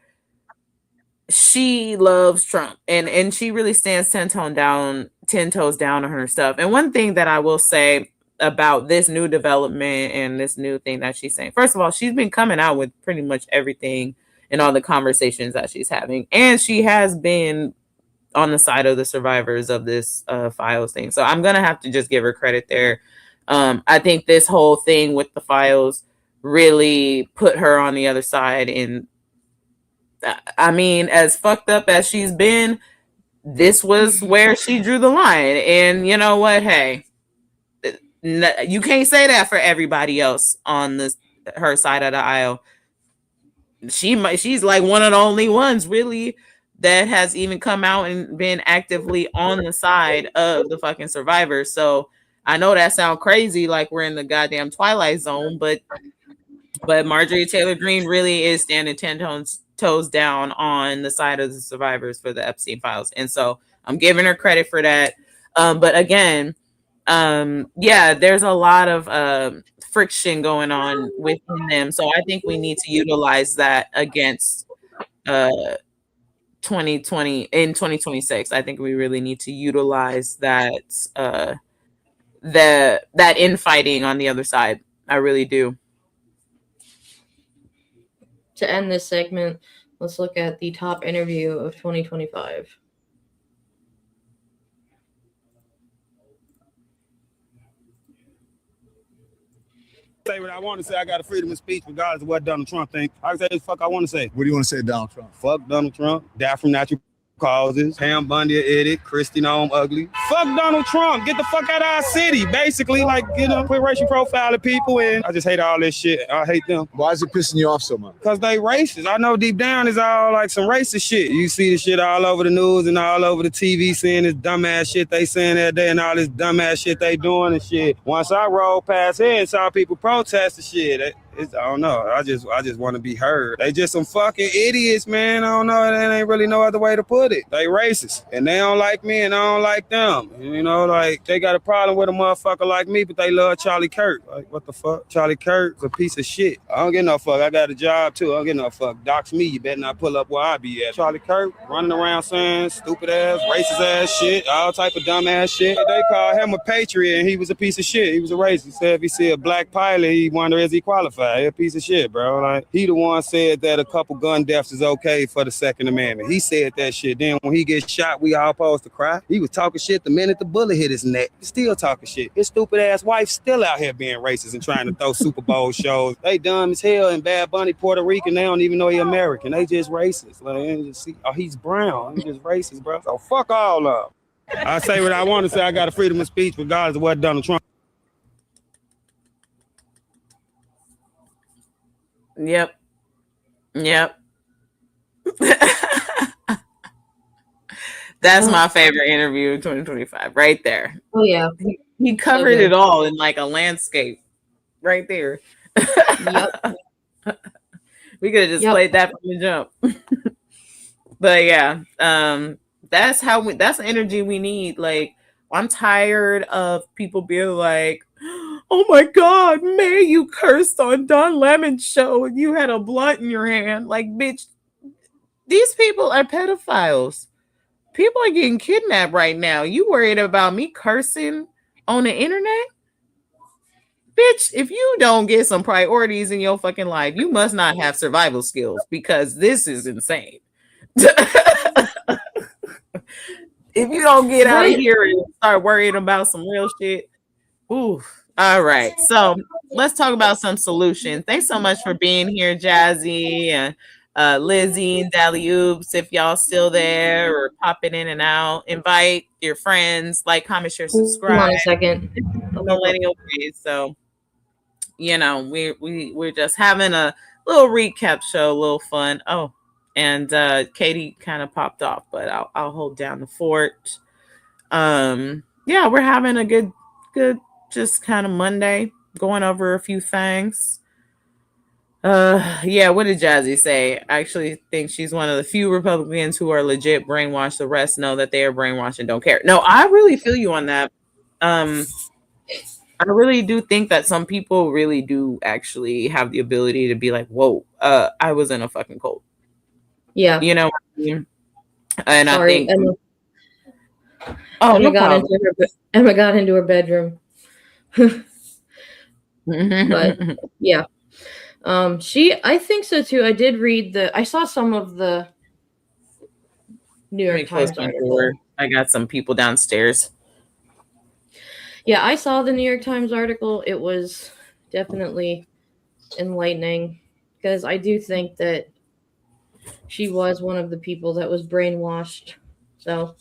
she loves Trump, and she really stands 10 toes down on her stuff. And one thing that I will say about this new development and this new thing that she's saying, first of all, she's been coming out with pretty much everything in all the conversations that she's having, and she has been on the side of the survivors of this files thing. So I'm gonna have to just give her credit there. I think this whole thing with the files really put her on the other side. And I mean, as fucked up as she's been, this was where she drew the line. And you know what? Hey, you can't say that for everybody else on her side of the aisle. She's like one of the only ones really that has even come out and been actively on the side of the fucking survivors. So I know that sounds crazy, like we're in the goddamn Twilight Zone, but Marjorie Taylor Greene really is standing 10 toes down on the side of the survivors for the Epstein files. And so I'm giving her credit for that. But again, there's a lot of friction going on within them. So I think we need to utilize that against 2020 in 2026. I think we really need to utilize that that infighting on the other side. I really do. To end this segment, let's look at the top interview of 2025. Say what I want to say. I got a freedom of speech regardless of what Donald Trump thinks. I can say the fuck I want to say. What do you want to say to Donald Trump? Fuck Donald Trump. Die from natural causes. Pam Bundy, an idiot. Christy Nome, ugly. Fuck Donald Trump. Get the fuck out of our city. Basically, like, you know, quit racial profiling people. And I just hate all this shit. I hate them. Why is it pissing you off so much? Because they racist. I know deep down is all like some racist shit. You see the shit all over the news and all over the TV, seeing this dumbass shit they saying that day and all this dumbass shit they doing and shit. Once I rolled past here and saw people protest the shit, I don't know. I just want to be heard. They just some fucking idiots, man. I don't know. There ain't really no other way to put it. They racist. And they don't like me and I don't like them. You know, like, they got a problem with a motherfucker like me, but they love Charlie Kirk. Like, what the fuck? Charlie Kirk's a piece of shit. I don't get no fuck. I got a job, too. I don't get no fuck. Dox me. You better not pull up where I be at. Charlie Kirk running around saying stupid ass, racist ass shit, all type of dumb ass shit. They call him a patriot and he was a piece of shit. He was a racist. He said if he see a black pilot, he wonder is he qualified. He a piece of shit, bro. Like, he the one said that a couple gun deaths is okay for the Second Amendment. He said that shit. Then when he gets shot, we all supposed to cry. He was talking shit the minute the bullet hit his neck. He's still talking shit. His stupid ass wife still out here being racist and trying to throw Super Bowl shows. They dumb as hell. And Bad Bunny, Puerto Rican, they don't even know he American. They just racist. Like, they just see, oh, he's brown. He's just racist, bro. So fuck all of them. I say what I want to say. I got a freedom of speech regardless of what Donald Trump. Yep. That's my favorite interview of 2025 right there. Oh yeah. He covered it all in like a landscape right there. Yep. We could have just played that from the jump. But yeah, that's the energy we need. Like, I'm tired of people being like, oh my God, May, you cursed on Don Lemon's show and you had a blunt in your hand. Like, bitch, these people are pedophiles. People are getting kidnapped right now. You worried about me cursing on the internet? Bitch, if you don't get some priorities in your fucking life, you must not have survival skills, because this is insane. If you don't get out of here and start worrying about some real shit, ooh. All right, so let's talk about some solutions. Thanks so much for being here, Jazzy and Lizzie and Dally Oops. If y'all still there or popping in and out, invite your friends, like, comment, share, subscribe. Hold on a second. Millennial Gaze. So, you know, we're just having a little recap show, a little fun. Oh, and Katie kind of popped off, but I'll hold down the fort. Yeah, we're having a good just kind of Monday, going over a few things. Yeah, what did Jazzy say? I actually think she's one of the few Republicans who are legit brainwashed. The rest know that they are brainwashed and don't care. No, I really feel you on that. I really do think that some people really do actually have the ability to be like, whoa, I was in a fucking cult. Yeah. You know what I mean? And Sorry, I think no problem. Emma got into her bedroom. But yeah. I think so too. I did read I saw some of the New York Times article. I got some people downstairs. Yeah, I saw the New York Times article. It was definitely enlightening because I do think that she was one of the people that was brainwashed. So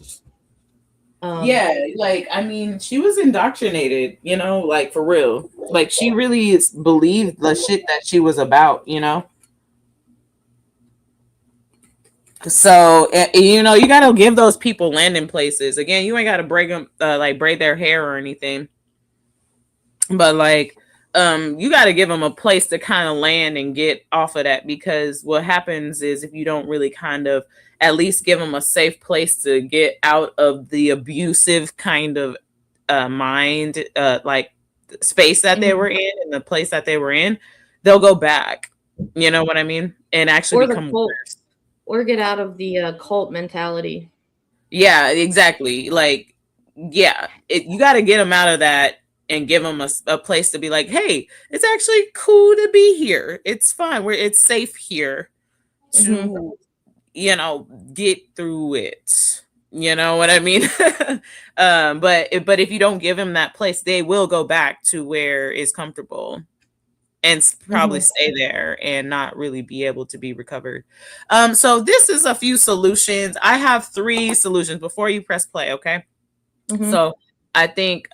yeah, like, I mean, she was indoctrinated, you know, like, for real. Like, she really believed the shit that she was about, you know? So, you know, you got to give those people landing places. Again, you ain't got to braid their hair or anything. But, like, you got to give them a place to kind of land and get off of that, because what happens is if you don't really kind of at least give them a safe place to get out of the abusive kind of mind, like space that they were in and the place that they were in, they'll go back. You know what I mean? And actually become worse. Or get out of the cult mentality. Yeah, exactly. Like, yeah, you got to get them out of that and give them a place to be like, hey, it's actually cool to be here. It's fine. It's safe here to, you know, get through it. You know what I mean? But if you don't give them that place, they will go back to where it's comfortable and probably stay there and not really be able to be recovered. So this is a few solutions. I have 3 solutions before you press play, okay? So I think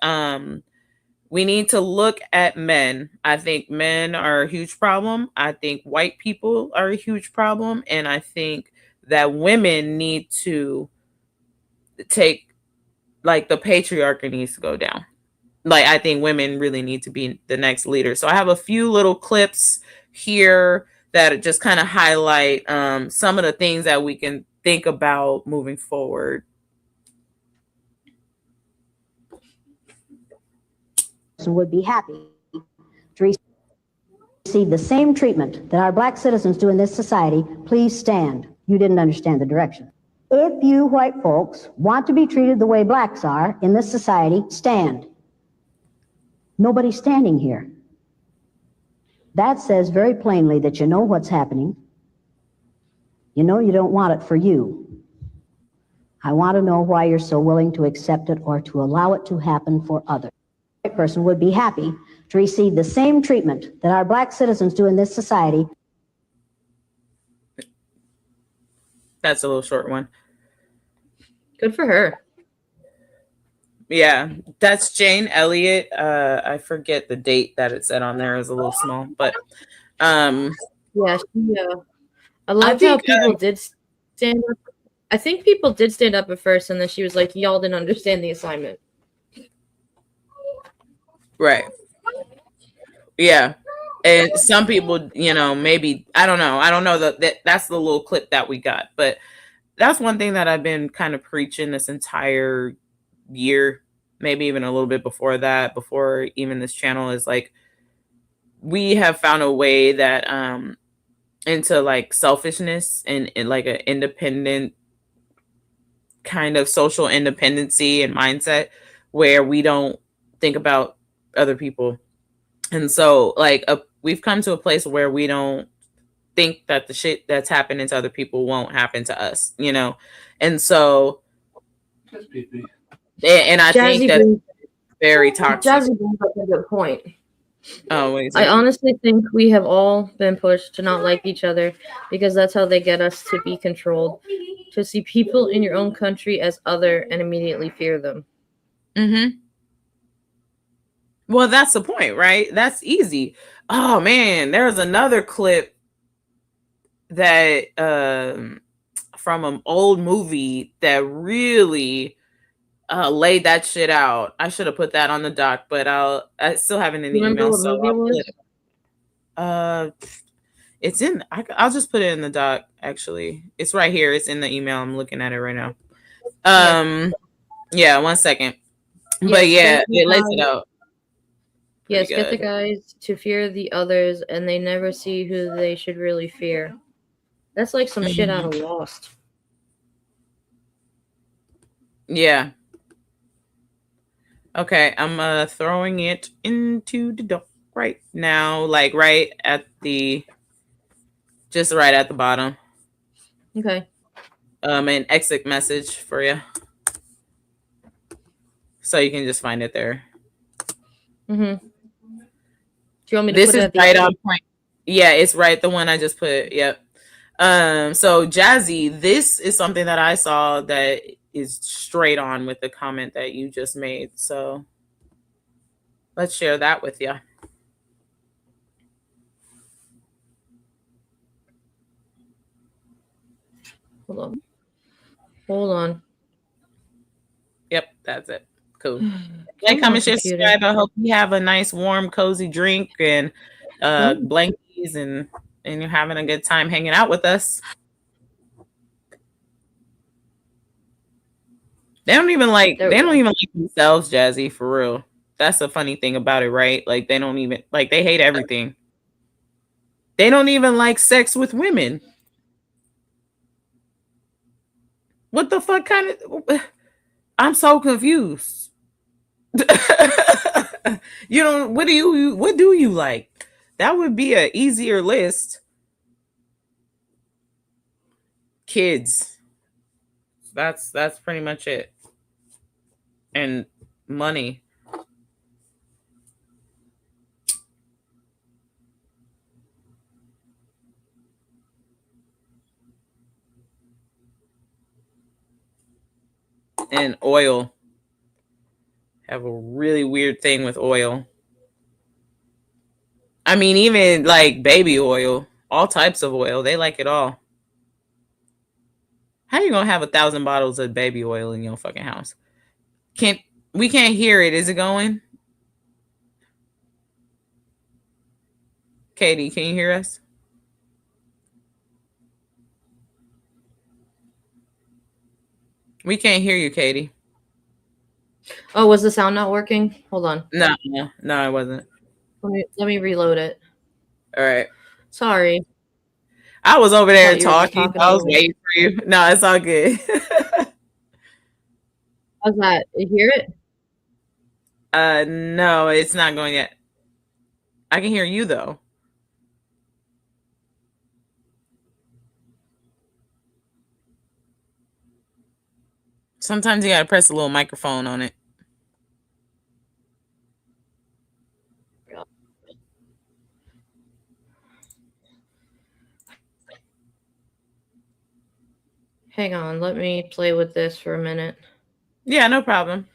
we need to look at men. I think men are a huge problem. I think white people are a huge problem. And I think that women need to take, like, the patriarchy needs to go down. Like, I think women really need to be the next leader. So I have a few little clips here that just kind of highlight some of the things that we can think about moving forward. Would be happy to receive the same treatment that our black citizens do in this society. Please stand. You didn't understand the direction. If you white folks want to be treated the way blacks are in this society, stand. Nobody's standing here. That says very plainly that you know what's happening. You know you don't want it for you. I want to know why you're so willing to accept it or to allow it to happen for others. A white person would be happy to receive the same treatment that our black citizens do in this society. That's a little short one. Good for her. Yeah, that's Jane Elliott. I forget the date that it said on there. Is a little small, but yeah, I loved how people did stand up. I think people did stand up at first, and then she was like, "Y'all didn't understand the assignment." Right. Yeah. And some people, you know, maybe, I don't know that's the little clip that we got, but that's one thing that I've been kind of preaching this entire year, maybe even a little bit before that, before even this channel, is like, we have found a way that into like selfishness and like an independent kind of social independency and mindset where we don't think about other people. And so like we've come to a place where we don't think that the shit that's happening to other people won't happen to us, you know? And so, and I think that's very toxic. Jazzy brings up a good point. Oh, wait. I honestly think we have all been pushed to not like each other because that's how they get us to be controlled, to see people in your own country as other and immediately fear them. Well, that's the point, right? That's easy. Oh man, there's another clip that from an old movie that really laid that shit out. I should have put that on the doc, but I still have it in the Remember email. what So movie it was? it's in. I'll just put it in the doc. Actually, it's right here. It's in the email. I'm looking at it right now. Yeah. 1 second. But yeah, it lays it out. Yes, get the guys to fear the others, and they never see who they should really fear. That's like some shit out of Lost. Yeah. Okay, I'm throwing it into the doc right now, like right at the bottom. Okay. An exit message for you, so you can just find it there. Mm-hmm. Do you want me to This put it is at the right end? on point. Yeah, it's right. The one I just put. Yep. So Jazzy, this is something that I saw that is straight on with the comment that you just made. So let's share that with you. Hold on. Yep, that's it. Cool. Like, comment, share, subscribe. I hope you have a nice, warm, cozy drink and blankies, and you're having a good time hanging out with us. They don't even like themselves, Jazzy, for real. That's the funny thing about it, right? Like, they don't even like, they hate everything. They don't even like sex with women. What the fuck kind of... I'm so confused. You know, what do you like? That would be an easier list. Kids. That's pretty much it. And money. And oil. Have a really weird thing with oil. I mean, even like baby oil, all types of oil, they like it all. How you gonna have 1,000 bottles of baby oil in your fucking house? We can't hear it. Is it going? Katie, can you hear us? We can't hear you, Katie. Oh, was the sound not working? Hold on. No, it wasn't. Let me reload it. All right. Sorry. I was over there talking. I was over me. waiting for you. No, it's all good. How's that? You hear it? No, it's not going yet. I can hear you though. Sometimes you gotta press a little microphone on it. Hang on, let me play with this for a minute. Yeah, no problem.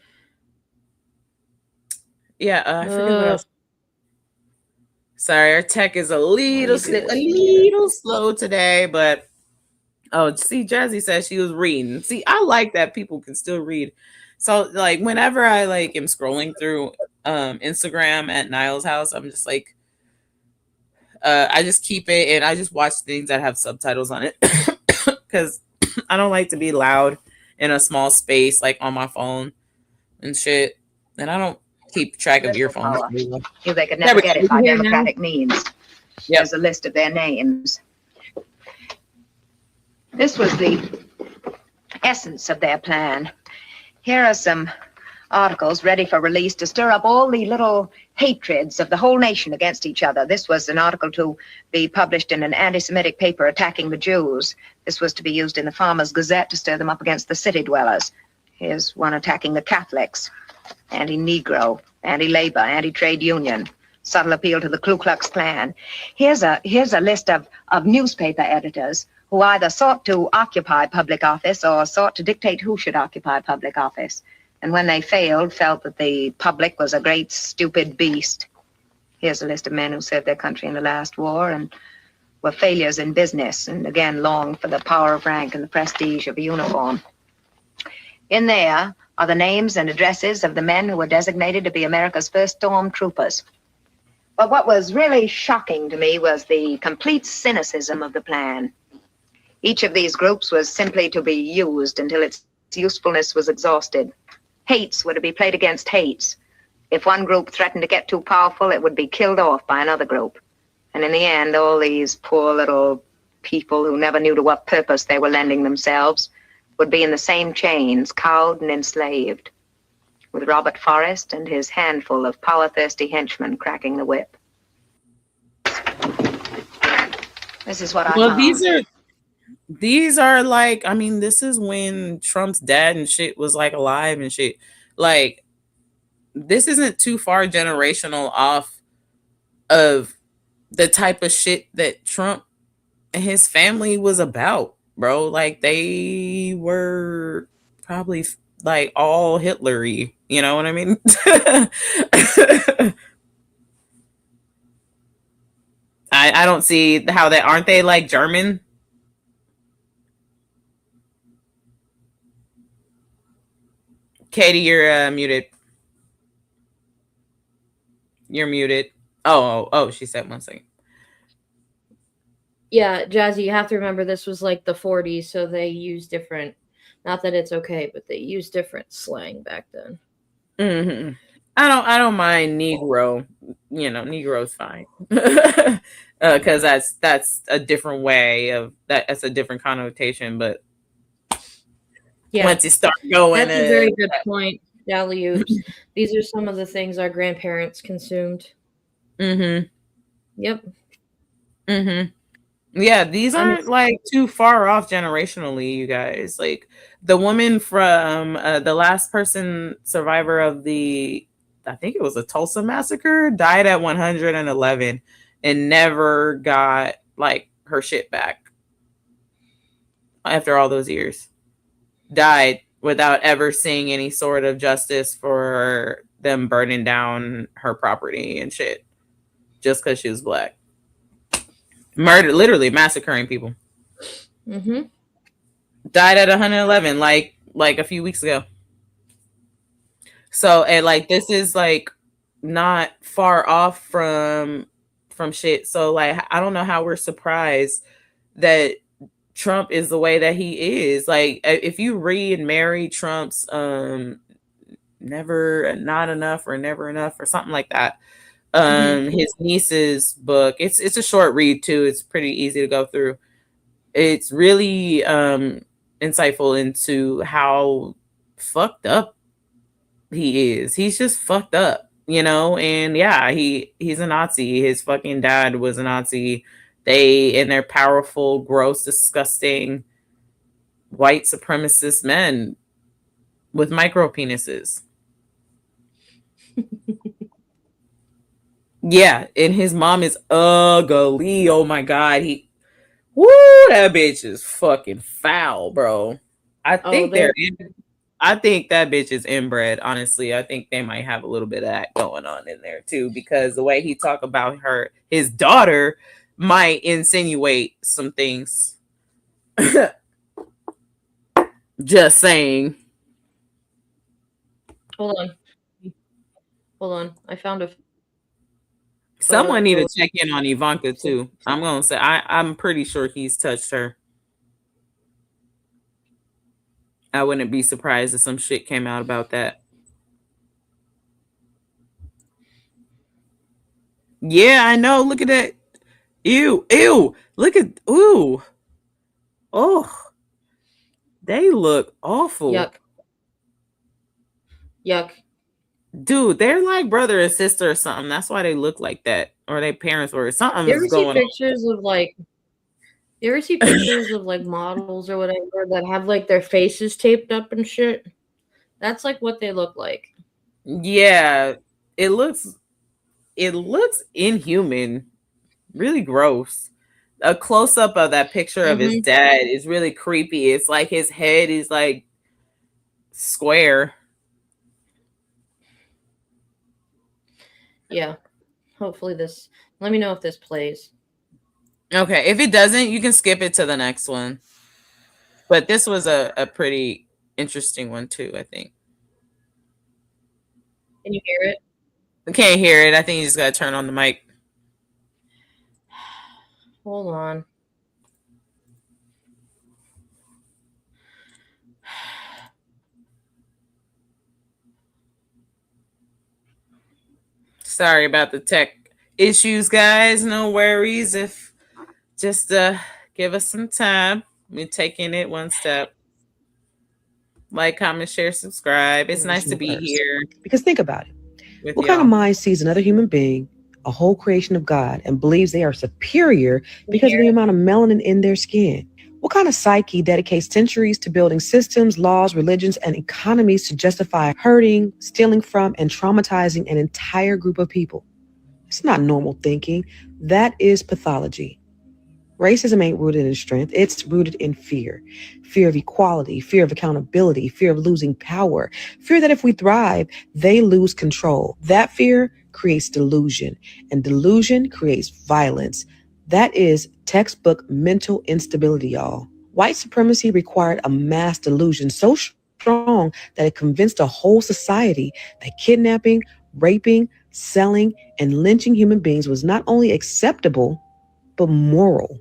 Yeah, I forget what else. Sorry, our tech is a little slow today, but see, Jazzy said she was reading. See, I like that people can still read. So, like, whenever I am scrolling through Instagram at Niall's house, I'm just like, I just keep it and I just watch things that have subtitles on it because I don't like to be loud in a small space like on my phone and shit, and I don't keep track of earphones. They could never get it by democratic means. There's a list of their names. This was the essence of their plan. Here are some articles ready for release to stir up all the little hatreds of the whole nation against each other. This was an article to be published in an anti-Semitic paper attacking the Jews. This was to be used in the Farmers' Gazette to stir them up against the city dwellers. Here's one attacking the Catholics. Anti-Negro, anti-labor, anti-trade union, subtle appeal to the Ku Klux Klan. Here's a list of newspaper editors who either sought to occupy public office or sought to dictate who should occupy public office. And when they failed, felt that the public was a great stupid beast. Here's a list of men who served their country in the last war and were failures in business and again longed for the power of rank and the prestige of a uniform. In there are the names and addresses of the men who were designated to be America's first stormtroopers. But what was really shocking to me was the complete cynicism of the plan. Each of these groups was simply to be used until its usefulness was exhausted. Hates were to be played against hates. If one group threatened to get too powerful, it would be killed off by another group. And in the end, all these poor little people who never knew to what purpose they were lending themselves would be in the same chains, cowed and enslaved, with Robert Forrest and his handful of power-thirsty henchmen cracking the whip. This is what I found. These are like, I mean, this is when Trump's dad and shit was like alive and shit. Like, this isn't too far generational off of the type of shit that Trump and his family was about, bro. Like, they were probably like all Hitler-y, you know what I mean? I don't see how they aren't they like German? Katie, you're muted. You're muted. Oh, she said 1 second. Yeah, Jazzy, you have to remember this was like the 40s, so they used different, not that it's okay, but they used different slang back then. Mm-hmm. I don't mind Negro. You know, Negro's fine. Because that's a different way of that. That's a different connotation. But yeah, once you start going, that's a very good point. Alley-oops. These are some of the things our grandparents consumed. Mm-hmm. Yep. Mm-hmm. Yeah, these aren't like too far off generationally, you guys. Like the woman from the last person survivor of the, I think it was a Tulsa massacre, died at 111 and never got like her shit back after all those years. Died without ever seeing any sort of justice for them burning down her property and shit just because she was Black. Murder, literally massacring people. Mm-hmm. Died at 111, like a few weeks ago. So, and like this is like not far off from shit. So, like, I don't know how we're surprised that Trump is the way that he is. Like, if you read Mary Trump's Never Not Enough or Never Enough or something like that, his niece's book, it's a short read too. It's pretty easy to go through. It's really insightful into how fucked up he is. He's just fucked up, you know. And yeah, he's a Nazi. His fucking dad was a Nazi. They're powerful, gross, disgusting white supremacist men with micro penises. Yeah, and his mom is ugly. Oh my god, that bitch is fucking foul, bro. I think I think that bitch is inbred. Honestly, I think they might have a little bit of that going on in there too, because the way he talk about his daughter, might insinuate some things. Just saying. Hold on. I found a. Someone need to check in on Ivanka too. I'm gonna say I'm pretty sure he's touched her. I wouldn't be surprised if some shit came out about that. Yeah, I know. Look at that. Ew. Look at ooh. Oh. They look awful. Yuck. Dude, they're like brother and sister or something. That's why they look like that. Or their parents were something. You ever see pictures of like models or whatever that have like their faces taped up and shit? That's like what they look like. Yeah. It looks inhuman. Really gross. A close-up of that picture of his dad is really creepy. It's like his head is like square. Yeah. Hopefully let me know if this plays. Okay. If it doesn't, you can skip it to the next one. But this was a pretty interesting one too, I think. Can you hear it? I can't hear it. I think you just gotta turn on the mic. Hold on. Sorry about the tech issues, guys. No worries. If just give us some time. We're taking it one step. Like, comment, share, subscribe. It's nice to be here. Because think about it. What y'all. kind of mind sees another human being, a whole creation of God, and believes they are superior because of the amount of melanin in their skin? What kind of psyche dedicates centuries to building systems, laws, religions, and economies to justify hurting, stealing from, and traumatizing an entire group of people? It's not normal thinking. That is pathology. Racism ain't rooted in strength. It's rooted in fear. Fear of equality, fear of accountability, fear of losing power, fear that if we thrive, they lose control. That fear creates delusion, and delusion creates violence. That is textbook mental instability, y'all. White supremacy required a mass delusion so strong that it convinced a whole society that kidnapping, raping, selling, and lynching human beings was not only acceptable, but moral.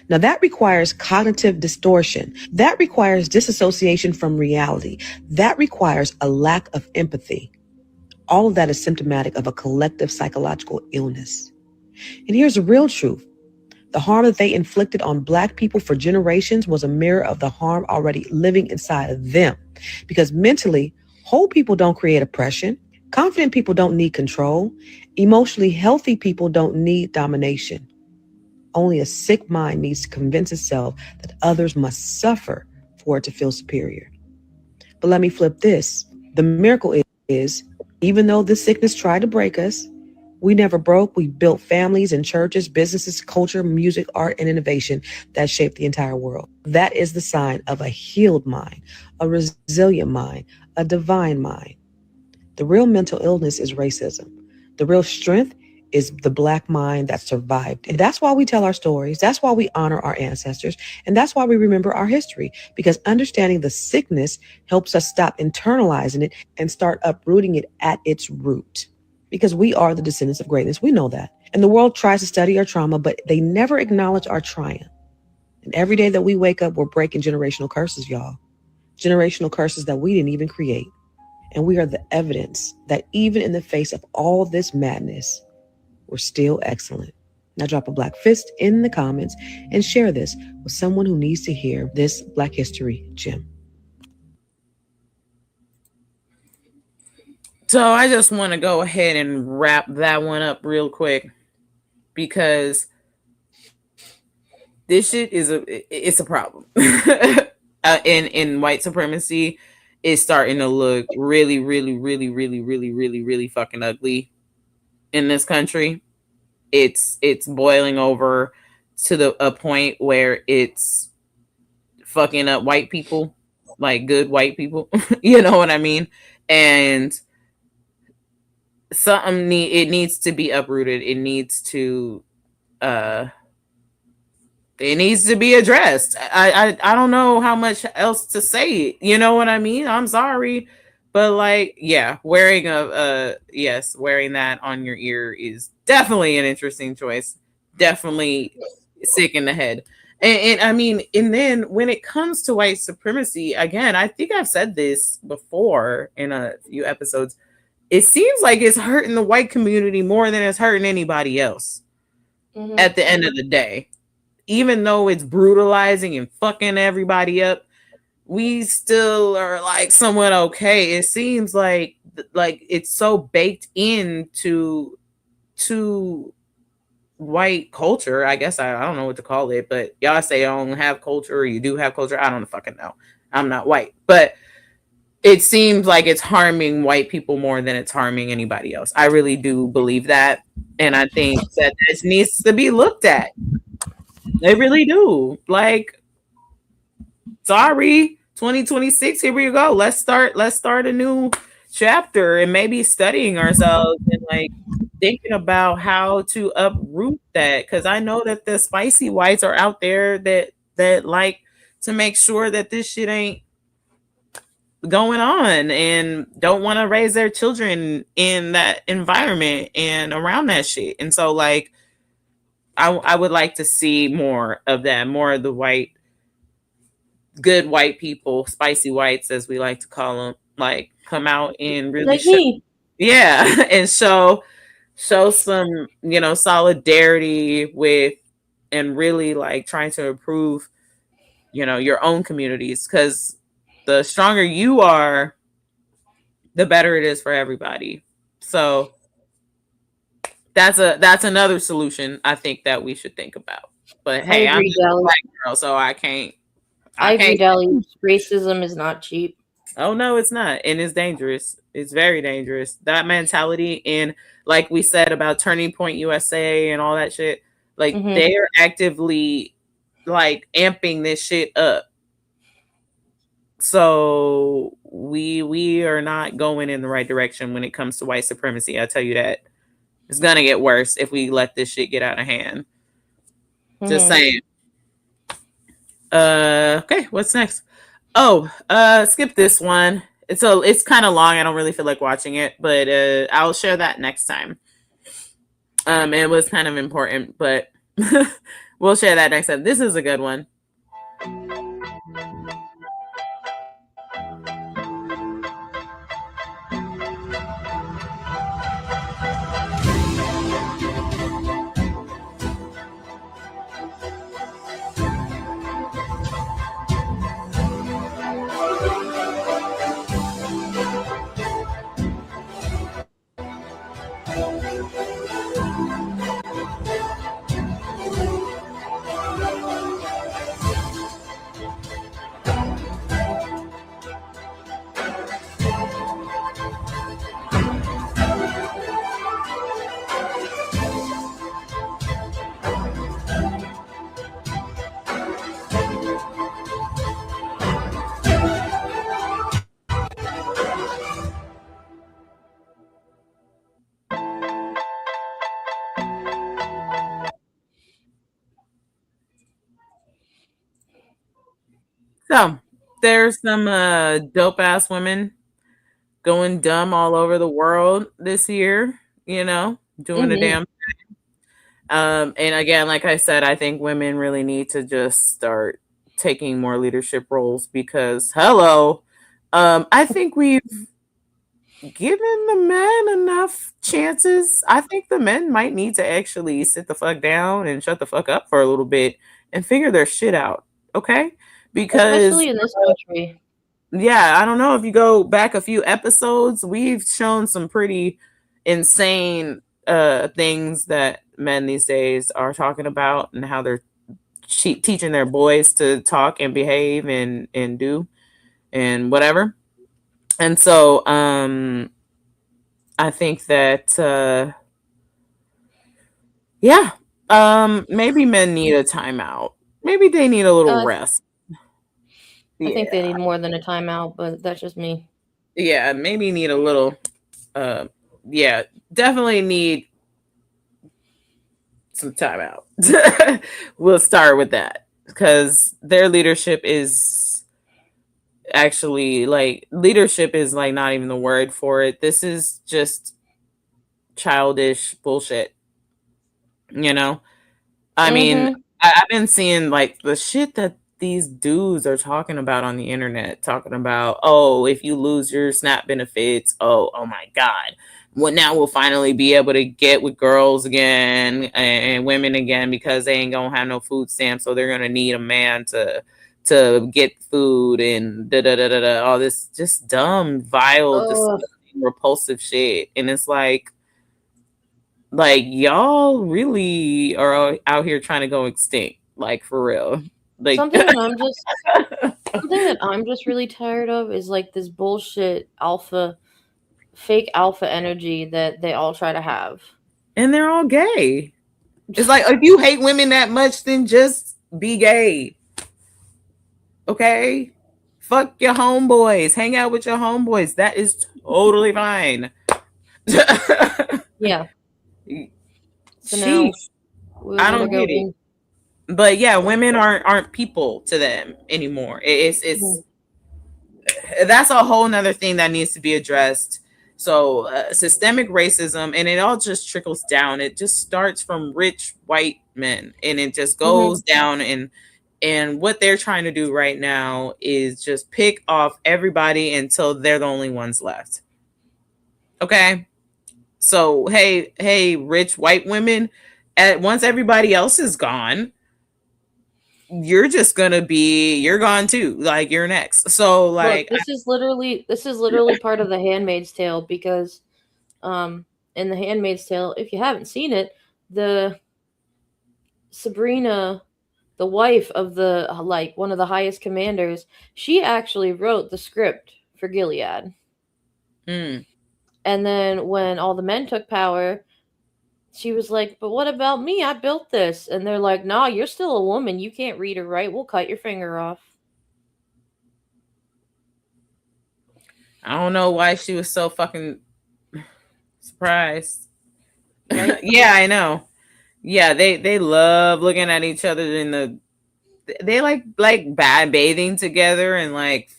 Now that requires cognitive distortion. That requires disassociation from reality. That requires a lack of empathy. All of that is symptomatic of a collective psychological illness. And here's the real truth. The harm that they inflicted on Black people for generations was a mirror of the harm already living inside of them. Because mentally, whole people don't create oppression. Confident people don't need control. Emotionally healthy people don't need domination. Only a sick mind needs to convince itself that others must suffer for it to feel superior. But let me flip this. The miracle is, even though this sickness tried to break us, we never broke. We built families and churches, businesses, culture, music, art, and innovation that shaped the entire world. That is the sign of a healed mind, a resilient mind, a divine mind. The real mental illness is racism. The real strength is the Black mind that survived. And that's why we tell our stories. That's why we honor our ancestors. And that's why we remember our history, because understanding the sickness helps us stop internalizing it and start uprooting it at its root. Because we are the descendants of greatness. We know that. And the world tries to study our trauma, but they never acknowledge our triumph. And every day that we wake up, we're breaking generational curses, y'all. Generational curses that we didn't even create. And we are the evidence that even in the face of all this madness, we're still excellent. Now drop a Black fist in the comments and share this with someone who needs to hear this Black history gem. So I just want to go ahead and wrap that one up real quick, because this shit it's a problem. In white supremacy is starting to look really, really, really, really, really, really, really fucking ugly in this country. It's boiling over to a point where it's fucking up white people, like good white people. You know what I mean? And it needs to be uprooted. It needs to be addressed. I don't know how much else to say. You know what I mean? I'm sorry, but like, yeah, wearing wearing that on your ear is definitely an interesting choice. Definitely sick in the head. And I mean, and then when it comes to white supremacy, again, I think I've said this before in a few episodes. It seems like it's hurting the white community more than it's hurting anybody else. Mm-hmm. At the end of the day, even though it's brutalizing and fucking everybody up, we still are like somewhat okay. It seems like it's so baked into white culture. I guess I don't know what to call it, but y'all say I don't have culture, or you do have culture. I don't fucking know. I'm not white, but it seems like it's harming white people more than it's harming anybody else. I really do believe that. And I think that this needs to be looked at. They really do. Like, sorry, 2026, here we go. Let's start a new chapter and maybe studying ourselves and like thinking about how to uproot that. Because I know that the spicy whites are out there that like to make sure that this shit ain't going on and don't want to raise their children in that environment and around that shit. And so like I would like to see more of that, more of the good white people, spicy whites as we like to call them, like come out and really Like me. yeah, and show some, solidarity with, and really like trying to improve, your own communities, because the stronger you are, the better it is for everybody. So that's another solution I think that we should think about. But hey, I'm agree, just a Deli. black girl, so I can't. I agree, Deli. Racism is not cheap. Oh no, it's not, and it's dangerous. It's very dangerous. That mentality, and like we said about Turning Point USA and all that shit, like they are actively like amping this shit up. So we are not going in the right direction when it comes to white supremacy. I tell you that. It's gonna get worse if we let this shit get out of hand. Just saying. Okay, what's next? Oh, skip this one. It's kind of long. I don't really feel like watching it, but I'll share that next time. It was kind of important, but we'll share that next time. This is a good one. So there's some dope ass women going dumb all over the world this year, doing a damn thing. And again, like I said, I think women really need to just start taking more leadership roles because hello, I think we've given the men enough chances. I think the men might need to actually sit the fuck down and shut the fuck up for a little bit and figure their shit out. Okay? Because especially in this country. Yeah, I don't know if you go back a few episodes, we've shown some pretty insane things that men these days are talking about and how they're teaching their boys to talk and behave and do and whatever. And so I think that maybe men need a timeout. Maybe they need a little rest. I think they need more than a timeout, but that's just me. Yeah, maybe need a little definitely need some timeout. We'll start with that because their leadership is actually leadership is not even the word for it. This is just childish bullshit. I mean, I've been seeing the shit that these dudes are talking about on the internet, talking about, oh, if you lose your SNAP benefits, oh my God. Well, now we'll finally be able to get with girls again and women again because they ain't gonna have no food stamps, so they're gonna need a man to get food and all this just dumb, vile, disgusting, repulsive shit. And it's like y'all really are out here trying to go extinct, for real. Something that I'm just really tired of is this bullshit fake alpha energy that they all try to have. And they're all gay. It's if you hate women that much, then just be gay. Okay? Fuck your homeboys. Hang out with your homeboys. That is totally fine. Yeah. So I don't get it. But yeah, women aren't people to them anymore. It's that's a whole nother thing that needs to be addressed. So systemic racism, and it all just trickles down. It just starts from rich white men, and it just goes down. And what they're trying to do right now is just pick off everybody until they're the only ones left. Okay. So hey, rich white women, once everybody else is gone, you're gone too. Like, you're next. So like, look, this is literally part of the Handmaid's Tale, because in the Handmaid's Tale, if you haven't seen it, the Sabrina, the wife of the one of the highest commanders, she actually wrote the script for Gilead. And then when all the men took power, she was like, but what about me? I built this. And they're like, nah, you're still a woman. You can't read or write. We'll cut your finger off. I don't know why she was so fucking surprised. Right? Yeah, I know. Yeah, they love looking at each other they like bad bathing together and like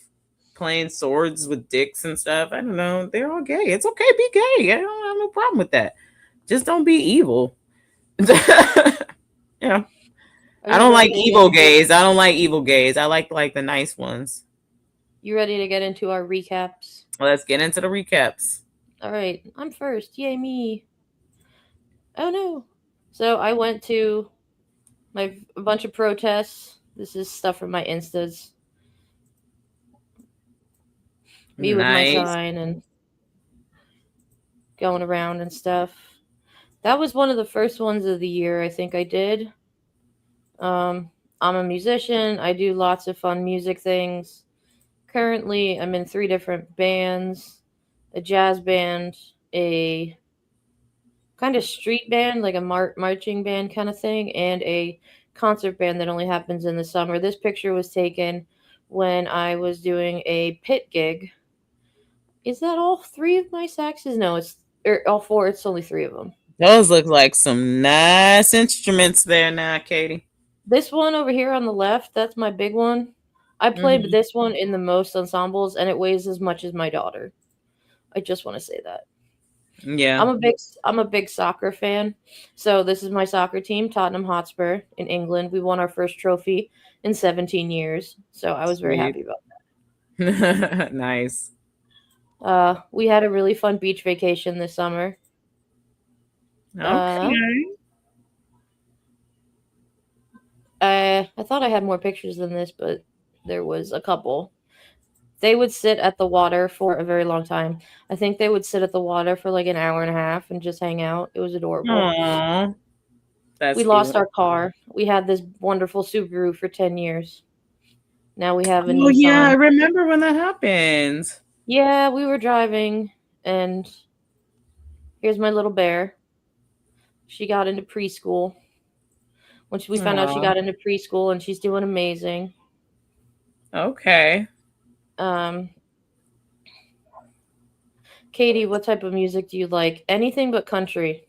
playing swords with dicks and stuff. I don't know. They're all gay. It's okay, be gay. I don't have no problem with that. Just don't be evil. Yeah. I don't like evil gays. I don't like evil gays. I like the nice ones. You ready to get into our recaps? Let's get into the recaps. All right. I'm first. Yay, me. Oh, no. So I went to a bunch of protests. This is stuff from my Instas. Me with my sign and going around and stuff. That was one of the first ones of the year I think I did. I'm a musician. I do lots of fun music things. Currently, I'm in 3 different bands. A jazz band, a kind of street band, like a marching band kind of thing, and a concert band that only happens in the summer. This picture was taken when I was doing a pit gig. Is that all 3 of my saxes? No, it's all 4. It's only 3 of them. Those look like some nice instruments there now, Katie. This one over here on the left, that's my big one. I played this one in the most ensembles, and it weighs as much as my daughter. I just want to say that. Yeah. I'm a big soccer fan. So this is my soccer team, Tottenham Hotspur in England. We won our first trophy in 17 years. So I was very happy about that. Nice. We had a really fun beach vacation this summer. Okay. I thought I had more pictures than this, but there was a couple. They would sit at the water for a very long time. I think they would sit at the water for like an hour and a half and just hang out. It was adorable. Aww. We lost our car. We had this wonderful Subaru for 10 years. Now we have a Nissan. Yeah, I remember when that happened. Yeah, we were driving, and here's my little bear. She got into preschool. Once we found out she got into preschool, and she's doing amazing. Okay. Katie, what type of music do you like? Anything but country.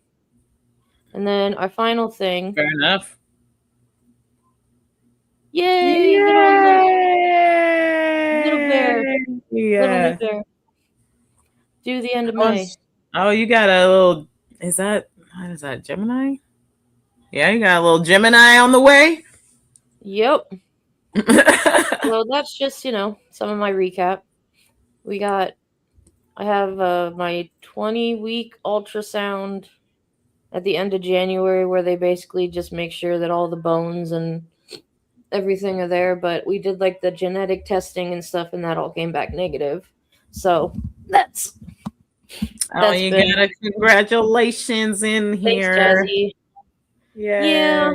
And then our final thing. Fair enough. Yay! Little bear. Yeah. Little bear. Do the end of May. Oh, you got a little. What is that? Gemini? Yeah, you got a little Gemini on the way. Yep. Well, that's just, some of my recap. I have my 20-week ultrasound at the end of January, where they basically just make sure that all the bones and everything are there. But we did like the genetic testing and stuff, and that all came back negative. So that's you got a congratulations in here. Thanks, Jazzy. Yeah,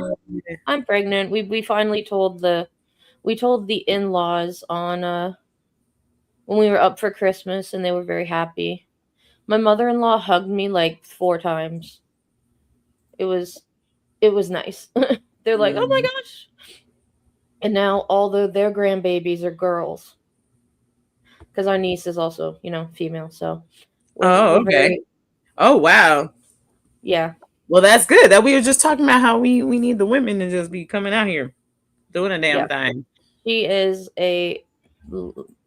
I'm pregnant. We finally told the in-laws on when we were up for Christmas, and they were very happy. My mother-in-law hugged me like 4 times. It was nice. They're like, oh my gosh. And now all their grandbabies are girls. Because our niece is also, female. So. Okay. Oh, wow. Yeah. Well, that's good. That we were just talking about how we need the women to just be coming out here doing a damn thing. She is a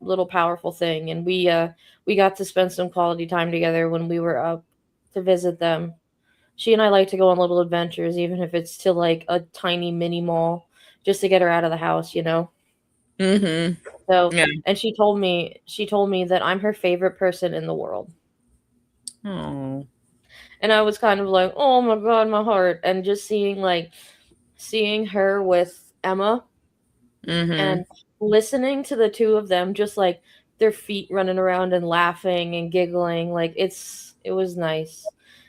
little powerful thing, and we got to spend some quality time together when we were up to visit them. She and I like to go on little adventures, even if it's to like a tiny mini mall, just to get her out of the house, you know. Mm-hmm. So, Yeah. and she told me that I'm her favorite person in the world. Oh. And I was kind of like, oh my god, my heart. And just seeing her with Emma and listening to the two of them, just like their feet running around and laughing and giggling, like it was nice.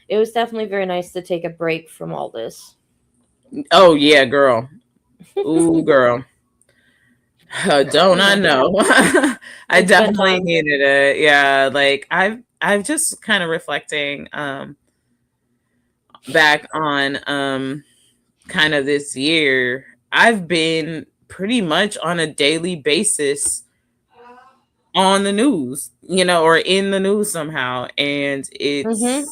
It was definitely very nice to take a break from all this. Oh yeah, girl. Ooh, girl. Don't I know? I definitely needed it. Yeah, like I've just kind of reflecting back on kind of this year. I've been pretty much on a daily basis on the news, you know, or in the news somehow, and it's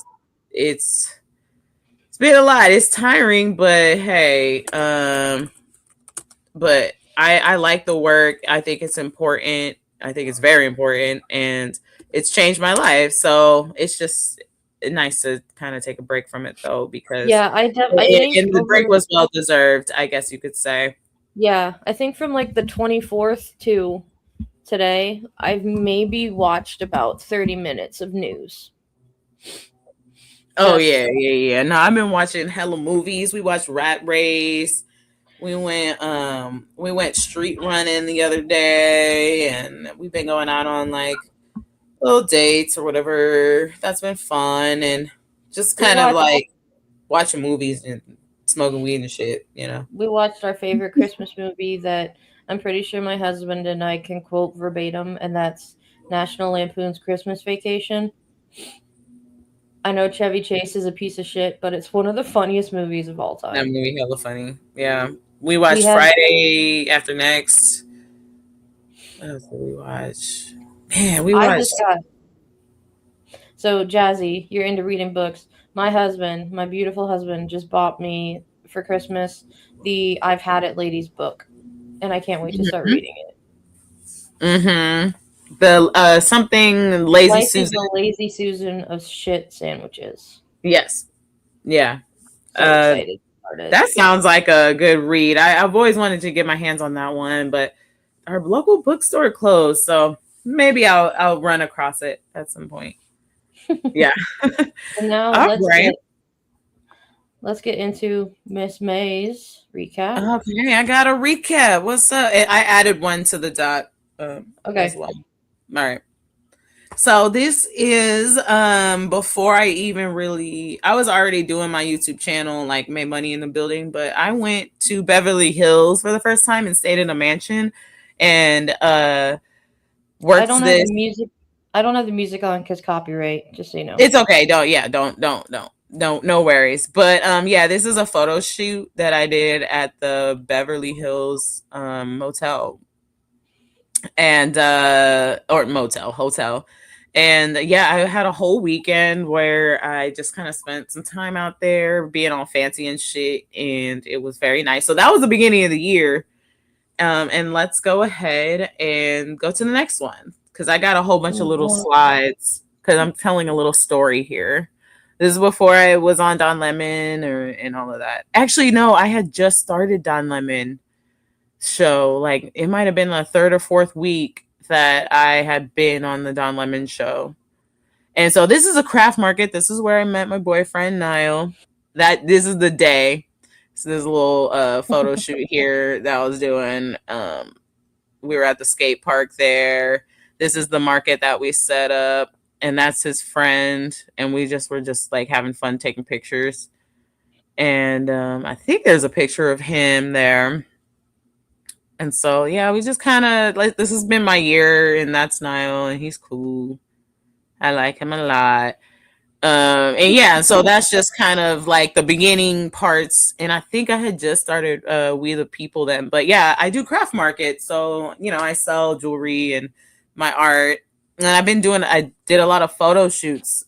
been a lot. It's tiring, but hey, but I like the work. I think it's important. I think it's very important, and it's changed my life. So it's just nice to kind of take a break from it, though, because Yeah, I think and the break was well deserved, I guess you could say. Yeah, I think from like the 24th to today, I've maybe watched about 30 minutes of news. Oh yeah. No, I've been watching hella movies. We watched Rat Race. We went street running the other day, and we've been going out on like little dates or whatever. That's been fun, and just kind of like watching movies and smoking weed and shit, you know. We watched our favorite Christmas movie that I'm pretty sure my husband and I can quote verbatim, and that's National Lampoon's Christmas Vacation. I know Chevy Chase is a piece of shit, but it's one of the funniest movies of all time. That movie hella funny. Yeah. We watched Friday After Next. What else did we watch? Man, we watched. So, Jazzy, you're into reading books. My husband, my beautiful husband, just bought me for Christmas the I've Had It Ladies book, and I can't wait to start reading it. The something Lazy Life Susan. is the Lazy Susan of shit sandwiches. Yes. Yeah. So excited. That sounds like a good read. I've always wanted to get my hands on that one, but our local bookstore closed, so maybe I'll run across it at some point. Yeah. And now let's get into Miss May's recap. Okay, I got a recap. What's up? I added one to the doc. Okay. As well. All right. So this is before I was already doing my YouTube channel, like Maymoney in the building, but I went to Beverly Hills for the first time and stayed in a mansion and worked I don't have the music on because copyright, just so you know. It's okay. Don't, no worries. But yeah, this is a photo shoot that I did at the Beverly Hills motel and hotel. And yeah, I had a whole weekend where I just kind of spent some time out there being all fancy and shit, and it was very nice. So that was the beginning of the year. And let's go ahead and go to the next one, because I got a whole bunch of little slides, because I'm telling a little story here. This is before I was on Don Lemon and all of that. Actually, no, I had just started Don Lemon show. Like, it might have been the third or fourth week that I had been on the Don Lemon show. And so this is a craft market. This is where I met my boyfriend, Niall. This is the day. So there's a little photo shoot here that I was doing. We were at the skate park there. This is the market that we set up. And that's his friend. And we were just like having fun taking pictures. And I think there's a picture of him there. And so, yeah, we just kind of like, this has been my year, and that's Niall, and he's cool. I like him a lot. And yeah, so that's just kind of like the beginning parts. And I think I had just started We the People then. But yeah, I do craft markets. So, you know, I sell jewelry and my art. And I did a lot of photo shoots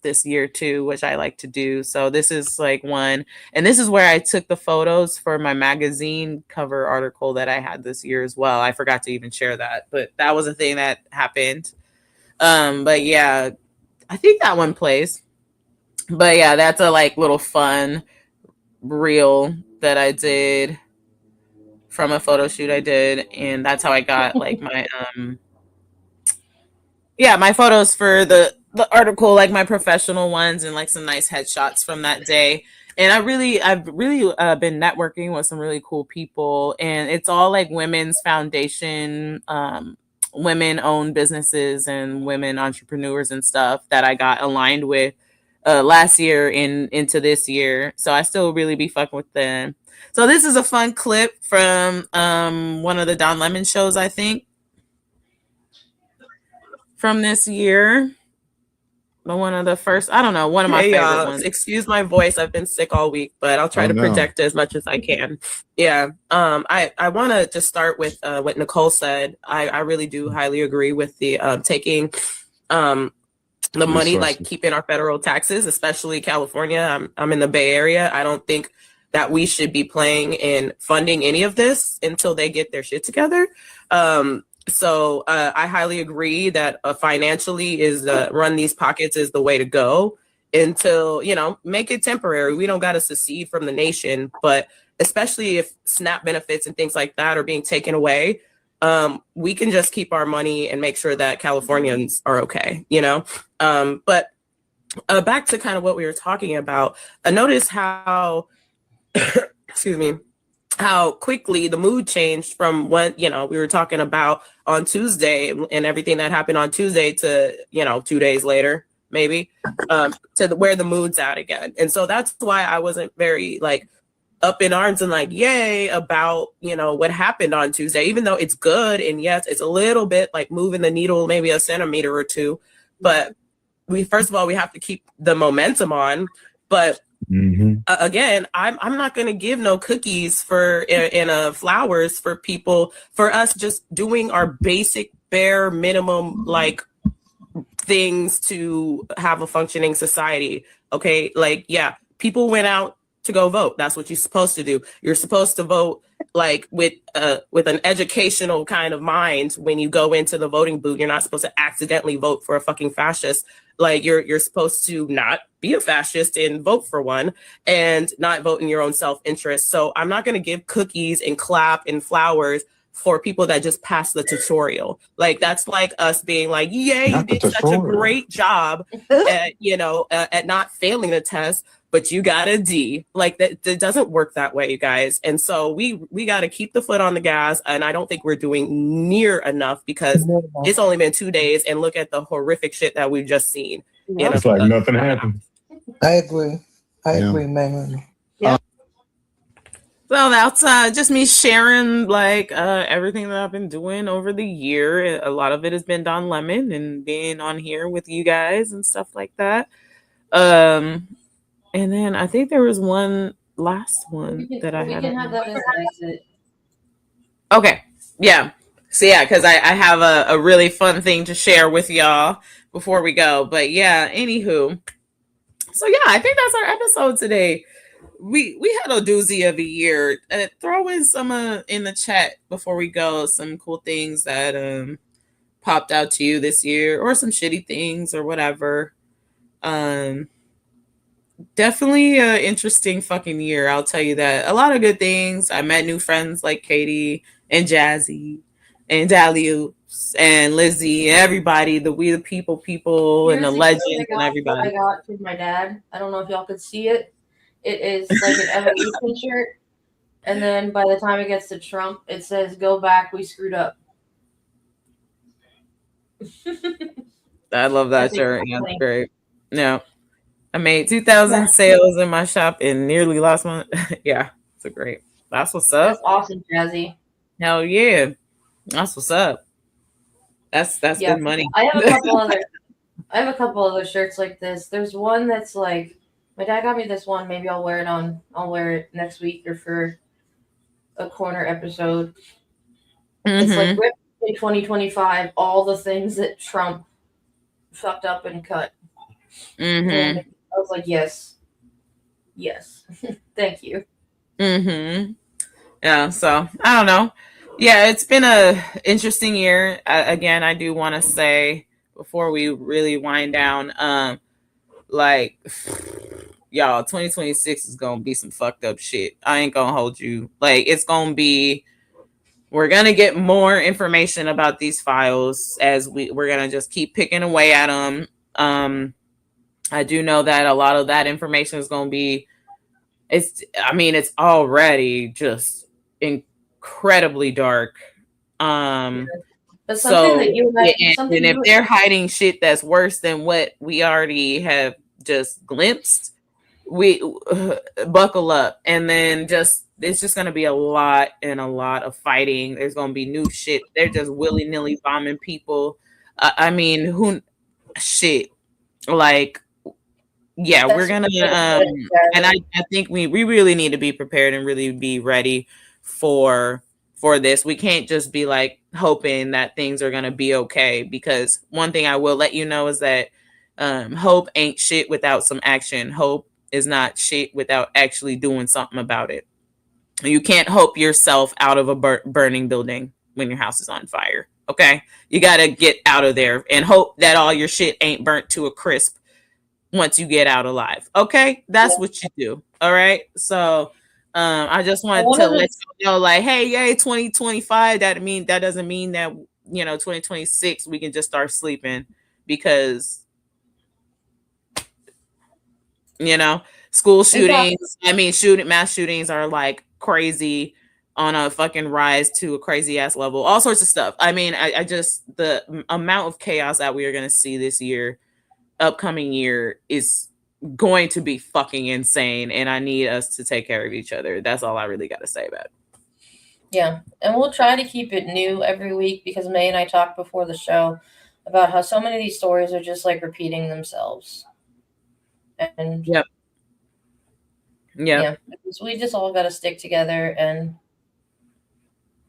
this year too, which I like to do. So this is like one, and this is where I took the photos for my magazine cover article that I had this year as well. I forgot to even share that, but that was a thing that happened. But yeah, I think that one plays. But yeah, that's a like little fun reel that I did from a photo shoot I did, and that's how I got like my my photos for the article, like my professional ones and like some nice headshots from that day. And I've really been networking with some really cool people, and it's all like women's foundation, women owned businesses and women entrepreneurs and stuff that I got aligned with last year into this year. So I still really be fucking with them. So this is a fun clip from one of the Don Lemon shows, I think, from this year. But one of the first, I don't know, one of my favorite ones. Excuse my voice. I've been sick all week, but I'll try to project as much as I can. Yeah. I want to just start with what Nicole said. I really do highly agree with the taking the money, like keeping our federal taxes, especially California. I'm in the Bay Area. I don't think that we should be playing in funding any of this until they get their shit together. So I highly agree that financially is run these pockets is the way to go until, make it temporary. We don't got to secede from the nation, but especially if SNAP benefits and things like that are being taken away, we can just keep our money and make sure that Californians are okay, but back to kind of what we were talking about, notice how, excuse me, how quickly the mood changed from when, we were talking about on Tuesday and everything that happened on Tuesday to, 2 days later, maybe, to where the mood's at again. And so that's why I wasn't very like up in arms and like, yay, about, what happened on Tuesday, even though it's good. And yes, it's a little bit like moving the needle, maybe a centimeter or two. But first of all, we have to keep the momentum on. But again, I'm not going to give no cookies and flowers for people, for us just doing our basic bare minimum like things to have a functioning society. Okay, like yeah, people went out to go vote. That's what you're supposed to do. You're supposed to vote like with an educational kind of mind. When you go into the voting booth, you're not supposed to accidentally vote for a fucking fascist. Like you're supposed to not be a fascist and vote for one and not vote in your own self-interest. So I'm not going to give cookies and clap and flowers for people that just pass the tutorial. Like that's like us being like, yay, you did such a great job at, at not failing the test, but you got a D. Like that doesn't work that way, you guys. And so we got to keep the foot on the gas. And I don't think we're doing near enough because it's only been 2 days and look at the horrific shit that we've just seen. It's like nothing happened. I agree, Maymoney. Yeah. So that's just me sharing like everything that I've been doing over the year. A lot of it has been Don Lemon and being on here with you guys and stuff like that. And then I think there was one last one that I had. We can have that as an exit. Okay. Yeah. So yeah, because I have a really fun thing to share with y'all before we go. But yeah, anywho. So yeah, I think that's our episode today. We had a doozy of a year. Throw in some in the chat before we go, some cool things that popped out to you this year, or some shitty things or whatever. Definitely an interesting fucking year, I'll tell you that. A lot of good things. I met new friends like Katie and Jazzy and Dalius and Lizzie and everybody, the We the People and the legends and everybody. I got from my dad. I don't know if y'all could see it. It is like an evolution shirt. And then by the time it gets to Trump, it says, "Go back, we screwed up." I love that shirt. Yeah, that's great. No. I made 2,000 sales in my shop and nearly lost my. Yeah, it's a great. That's what's up. That's awesome, Jazzy. Hell yeah, that's what's up. That's good money. I have a couple other shirts like this. There's one that's like, my dad got me this one. Maybe I'll wear it next week or for a Korner episode. It's like Rip in 2025. All the things that Trump fucked up and cut. And I was like, yes. Thank you. Yeah, so I don't know. Yeah, it's been a interesting year. Again, I do want to say before we really wind down, like, y'all, 2026 is gonna be some fucked up shit. I ain't gonna hold you. Like, it's gonna be. We're gonna get more information about these files as we're gonna just keep picking away at them. I do know that a lot of that information is gonna be. It's already just incredibly dark. But something that you and if they're hiding shit that's worse than what we already have just glimpsed, we buckle up. And then it's just gonna be a lot of fighting. There's gonna be new shit. They're just willy-nilly bombing people. Yeah, we're gonna and I think we really need to be prepared and really be ready for this. We can't just be like hoping that things are gonna be okay, because one thing I will let you know is that hope ain't shit without some action. Hope is not shit without actually doing something about it. You can't hope yourself out of a burning building when your house is on fire. Okay, you gotta get out of there and hope that all your shit ain't burnt to a crisp once you get out alive. Okay, that's what you do. All right, so I just wanted to let you know, like, hey, yay, 2025. That doesn't mean that 2026 we can just start sleeping, because school shootings. Mass shootings are like crazy on a fucking rise to a crazy ass level. All sorts of stuff. I just the amount of chaos that we are gonna see this year. Upcoming year is going to be fucking insane, and I need us to take care of each other. That's all I really got to say about it. Yeah, and we'll try to keep it new every week, because May and I talked before the show about how so many of these stories are just like repeating themselves. And yeah, so we just all got to stick together. And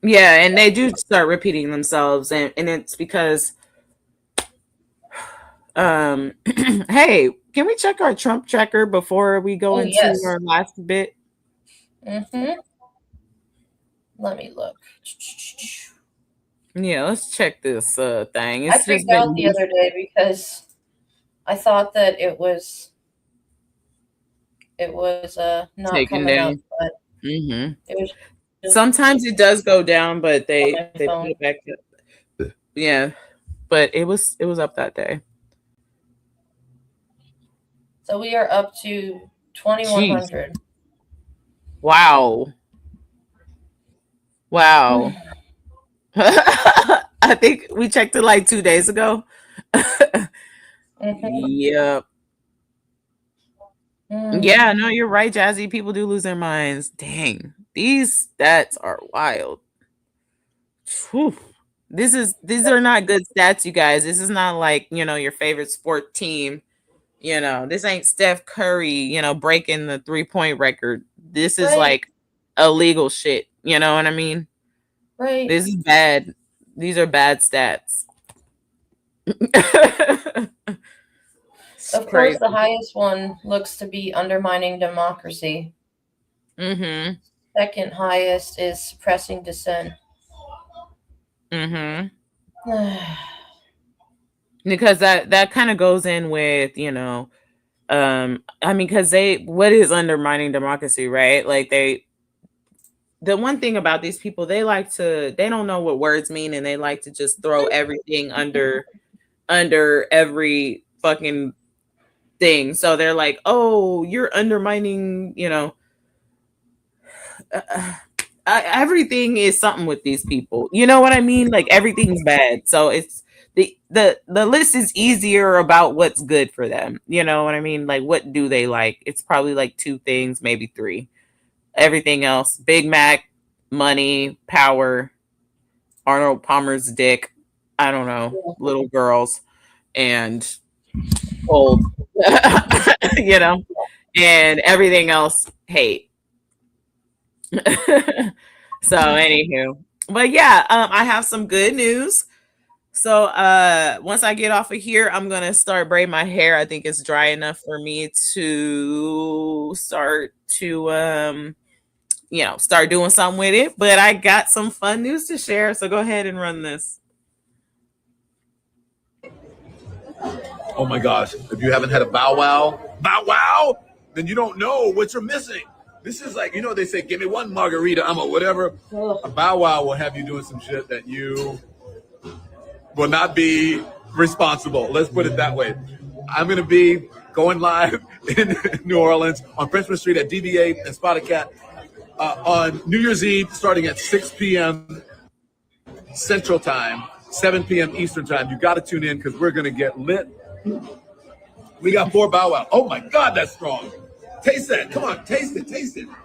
they do start repeating themselves, and it's because hey, can we check our Trump tracker before we go into our last bit? Let me look. Yeah, let's check this thing. I freaked out the other day because I thought that it was not taken coming down. up, but it was. Sometimes it does go down, but they put it back up. Yeah, but it was up that day. So we are up to 2,100. Wow. I think we checked it like 2 days ago. Yep. Yeah, no, you're right, Jazzy. People do lose their minds. Dang, these stats are wild. Whew. These are not good stats, you guys. This is not like, your favorite sport team. This ain't Steph Curry, breaking the 3-point record. This is like illegal shit. You know what I mean? Right. This is bad. These are bad stats. Of course, the highest one looks to be undermining democracy. Second highest is suppressing dissent. Because that kind of goes in with, because what is undermining democracy, right? Like the one thing about these people, they don't know what words mean, and they like to just throw everything under every fucking thing. So they're like, oh, you're undermining, everything is something with these people. You know what I mean? Like, everything's bad. So it's the list is easier about what's good for them. You know what I mean? Like, what do they like? It's probably like 2 things, maybe 3. Everything else, Big Mac, money, power, Arnold Palmer's dick, I don't know, little girls, and old, and everything else, hate. So anywho, but yeah, I have some good news. So once I get off of here, I'm gonna start braiding my hair. I think it's dry enough for me to start to start doing something with it. But I got some fun news to share, so go ahead and run this. Oh my gosh, if you haven't had a bow wow, then you don't know what you're missing. This is like, they say, give me one margarita, I'm a whatever. A bow wow will have you doing some shit that you will not be responsible. Let's put it that way. I'm going to be going live in New Orleans on Frenchman Street at DBA and Spotted Cat on New Year's Eve, starting at 6 p.m. Central Time, 7 p.m. Eastern Time. You got to tune in because we're going to get lit. We got 4 bow wow. Oh my God, that's strong. Taste that. Come on, taste it.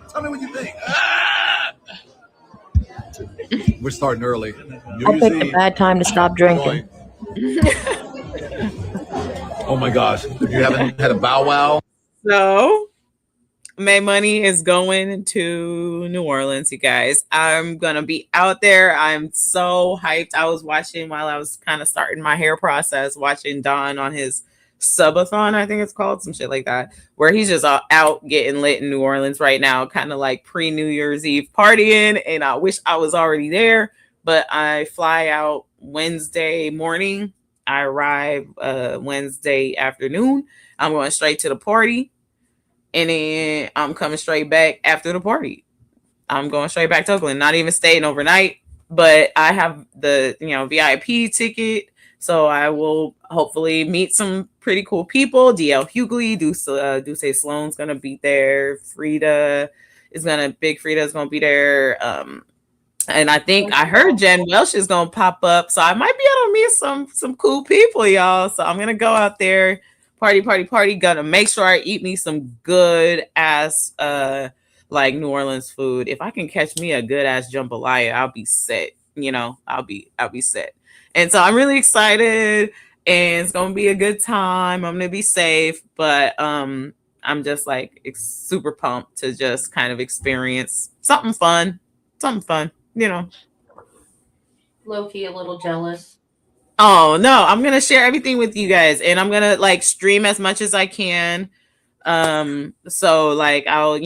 Tell me what you think. We're starting early. I picked a bad time to stop drinking. Oh my gosh, if you haven't had a bow wow. So Maymoney is going to New Orleans, you guys. I'm going to be out there. I'm so hyped. I was watching while I was kind of starting my hair process, watching Don on his subathon, I think it's called, some shit like that, where he's just out getting lit in New Orleans right now, kind of like pre-New Year's Eve partying. And I wish I was already there, but I fly out Wednesday morning. I arrive Wednesday afternoon. I'm going straight to the party. And then I'm coming straight back after the party. I'm going straight back to Oakland, not even staying overnight. But I have the VIP ticket, so I will hopefully meet some pretty cool people. DL Hughley, Duce Sloan's gonna be there. Big Frida is gonna be there. And I think I heard Jen Welsh is gonna pop up, so I might be able to meet some cool people, y'all. So I'm gonna go out there. Party. Gonna make sure I eat me some good ass like New Orleans food. If I can catch me a good ass jambalaya, I'll be set. I'll be set. And so I'm really excited, and it's gonna be a good time. I'm gonna be safe, but I'm just like super pumped to just kind of experience something fun. Low key, a little jealous. Oh no, I'm gonna share everything with you guys, and I'm gonna like stream as much as I can. So like I'll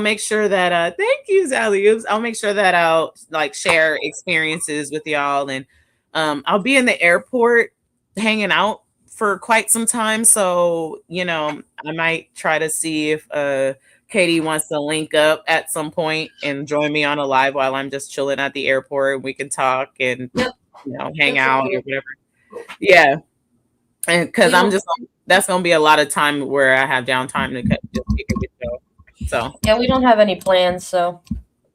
make sure that thank you, Zally. I'll make sure that I'll like share experiences with y'all, and I'll be in the airport hanging out for quite some time. So I might try to see if Katie wants to link up at some point and join me on a live while I'm just chilling at the airport, and we can talk and hang out or whatever. Yeah. And because that's gonna be a lot of time where I have downtime to just kick it with y'all. So yeah, we don't have any plans, so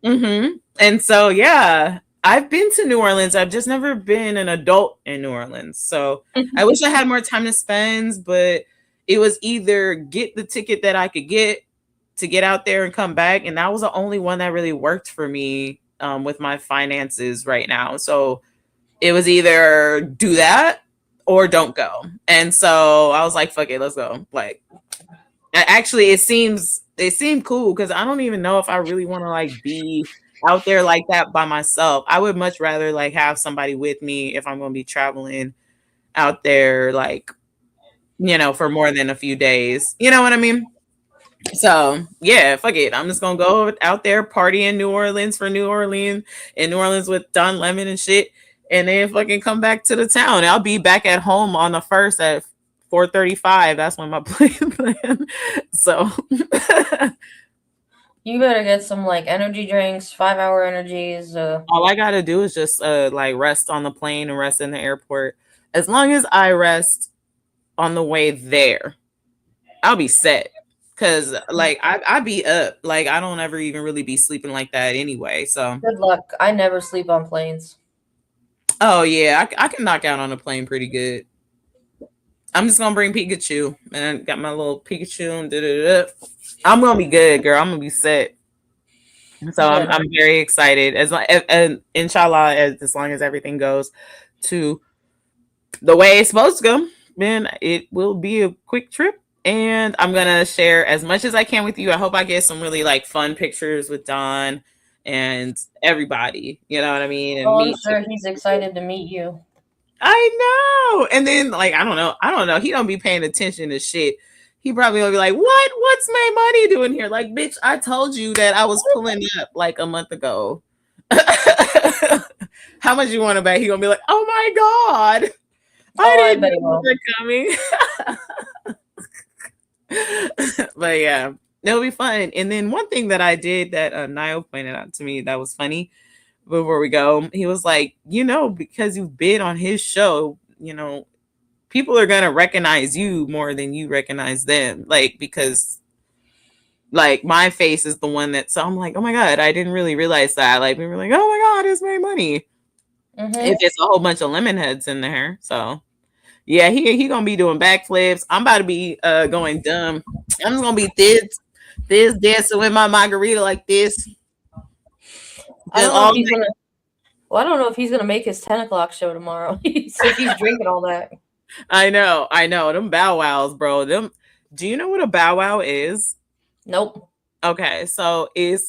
and so yeah, I've been to New Orleans. I've just never been an adult in New Orleans. So I wish I had more time to spend, but it was either get the ticket that I could get to get out there and come back, and that was the only one that really worked for me with my finances right now. So it was either do that or don't go. And so I was like, fuck it, let's go. Like, actually, it seemed cool because I don't even know if I really want to like be out there like that by myself. I would much rather like have somebody with me if I'm going to be traveling out there, like, for more than a few days. You know what I mean? So yeah, fuck it. I'm just gonna go out there, party in New Orleans with Don Lemon and shit, and then fucking come back to the town. I'll be back at home on the 1st at 4:35. That's when my plan. So you better get some like energy drinks, 5-hour energies. All I gotta do is just like rest on the plane and rest in the airport. As long as I rest on the way there, I'll be set. Cause like I be up, like I don't ever even really be sleeping like that anyway. So good luck. I never sleep on planes. Oh yeah, I can knock out on a plane pretty good. I'm just gonna bring Pikachu, and I got my little Pikachu and I'm gonna be good, girl. I'm gonna be set. So I'm very excited. And inshallah, as long as everything goes to the way it's supposed to go, then it will be a quick trip. And I'm going to share as much as I can with you. I hope I get some really like fun pictures with Don and everybody. You know what I mean? And Oh, I'm meet. sure he's excited to meet you. I know. And then like I don't know. He don't be paying attention to shit. He probably will be like, What's Maymoney doing here? Like, bitch, I told you that I was pulling up like a month ago. How much you want to bet? He gonna be like, oh my god, I didn't know you were coming. But yeah, it'll be fun. And then one thing that I did that Niall pointed out to me that was funny before we go, he was like, because you've been on his show, people are gonna recognize you more than you recognize them, like because like my face is the one that, so I'm like, oh my god, I didn't really realize that. Like we were like, oh my god, it's Maymoney. If it's a whole bunch of lemon heads in there. So yeah, he gonna be doing backflips. I'm about to be going dumb. I'm just gonna be this dancing with my margarita like this. I don't know if he's gonna. Well, I don't know if he's gonna make his 10 o'clock show tomorrow. If he's drinking all that. I know. Them bow wows, bro. Do you know what a bow wow is? Nope. Okay, so it's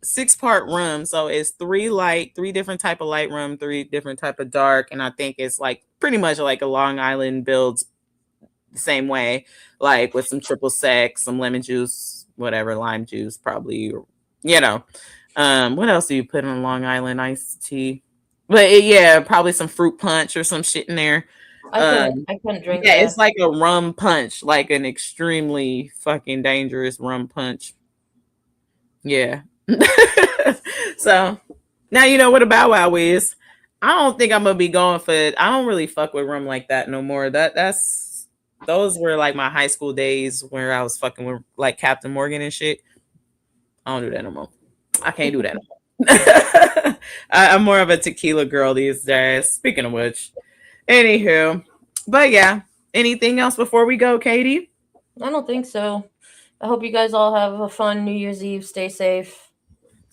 6-part rum. So it's 3 different type of light rum, 3 different type of dark, and I think it's like pretty much like a Long Island builds the same way, like with some triple sec, some lemon juice, whatever, lime juice, probably. What else do you put in Long Island iced tea? But probably some fruit punch or some shit in there. I couldn't drink that. that. It's like a rum punch, like an extremely fucking dangerous rum punch. Yeah. So now you know what a bow wow is. I don't think I'm gonna be going for it. I don't really fuck with rum like that no more. Those were like my high school days where I was fucking with like Captain Morgan and shit. I don't do that no more. I can't do that no more. I'm more of a tequila girl these days. Speaking of which, anywho, but yeah, anything else before we go, Katie? I don't think so. I hope you guys all have a fun New Year's Eve. Stay safe.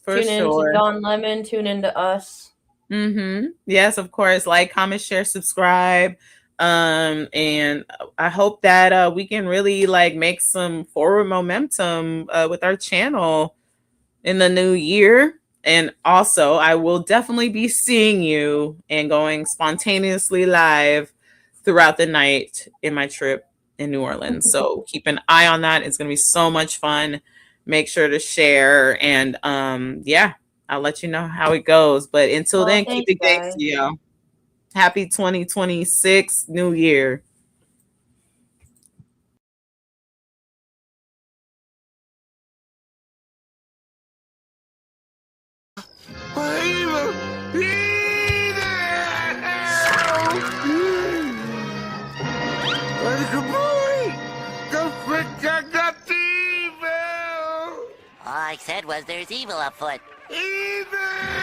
Tune in to Don Lemon. Tune in to us. Yes, of course. Like, comment, share, subscribe. And I hope that we can really like make some forward momentum with our channel in the new year. And also, I will definitely be seeing you and going spontaneously live throughout the night in my trip in New Orleans. So keep an eye on that. It's going to be so much fun. Make sure to share. And I'll let you know how it goes. But until then, keep it gangsta, y'all. Happy 2026 New Year. All I said was there's evil afoot. Evil!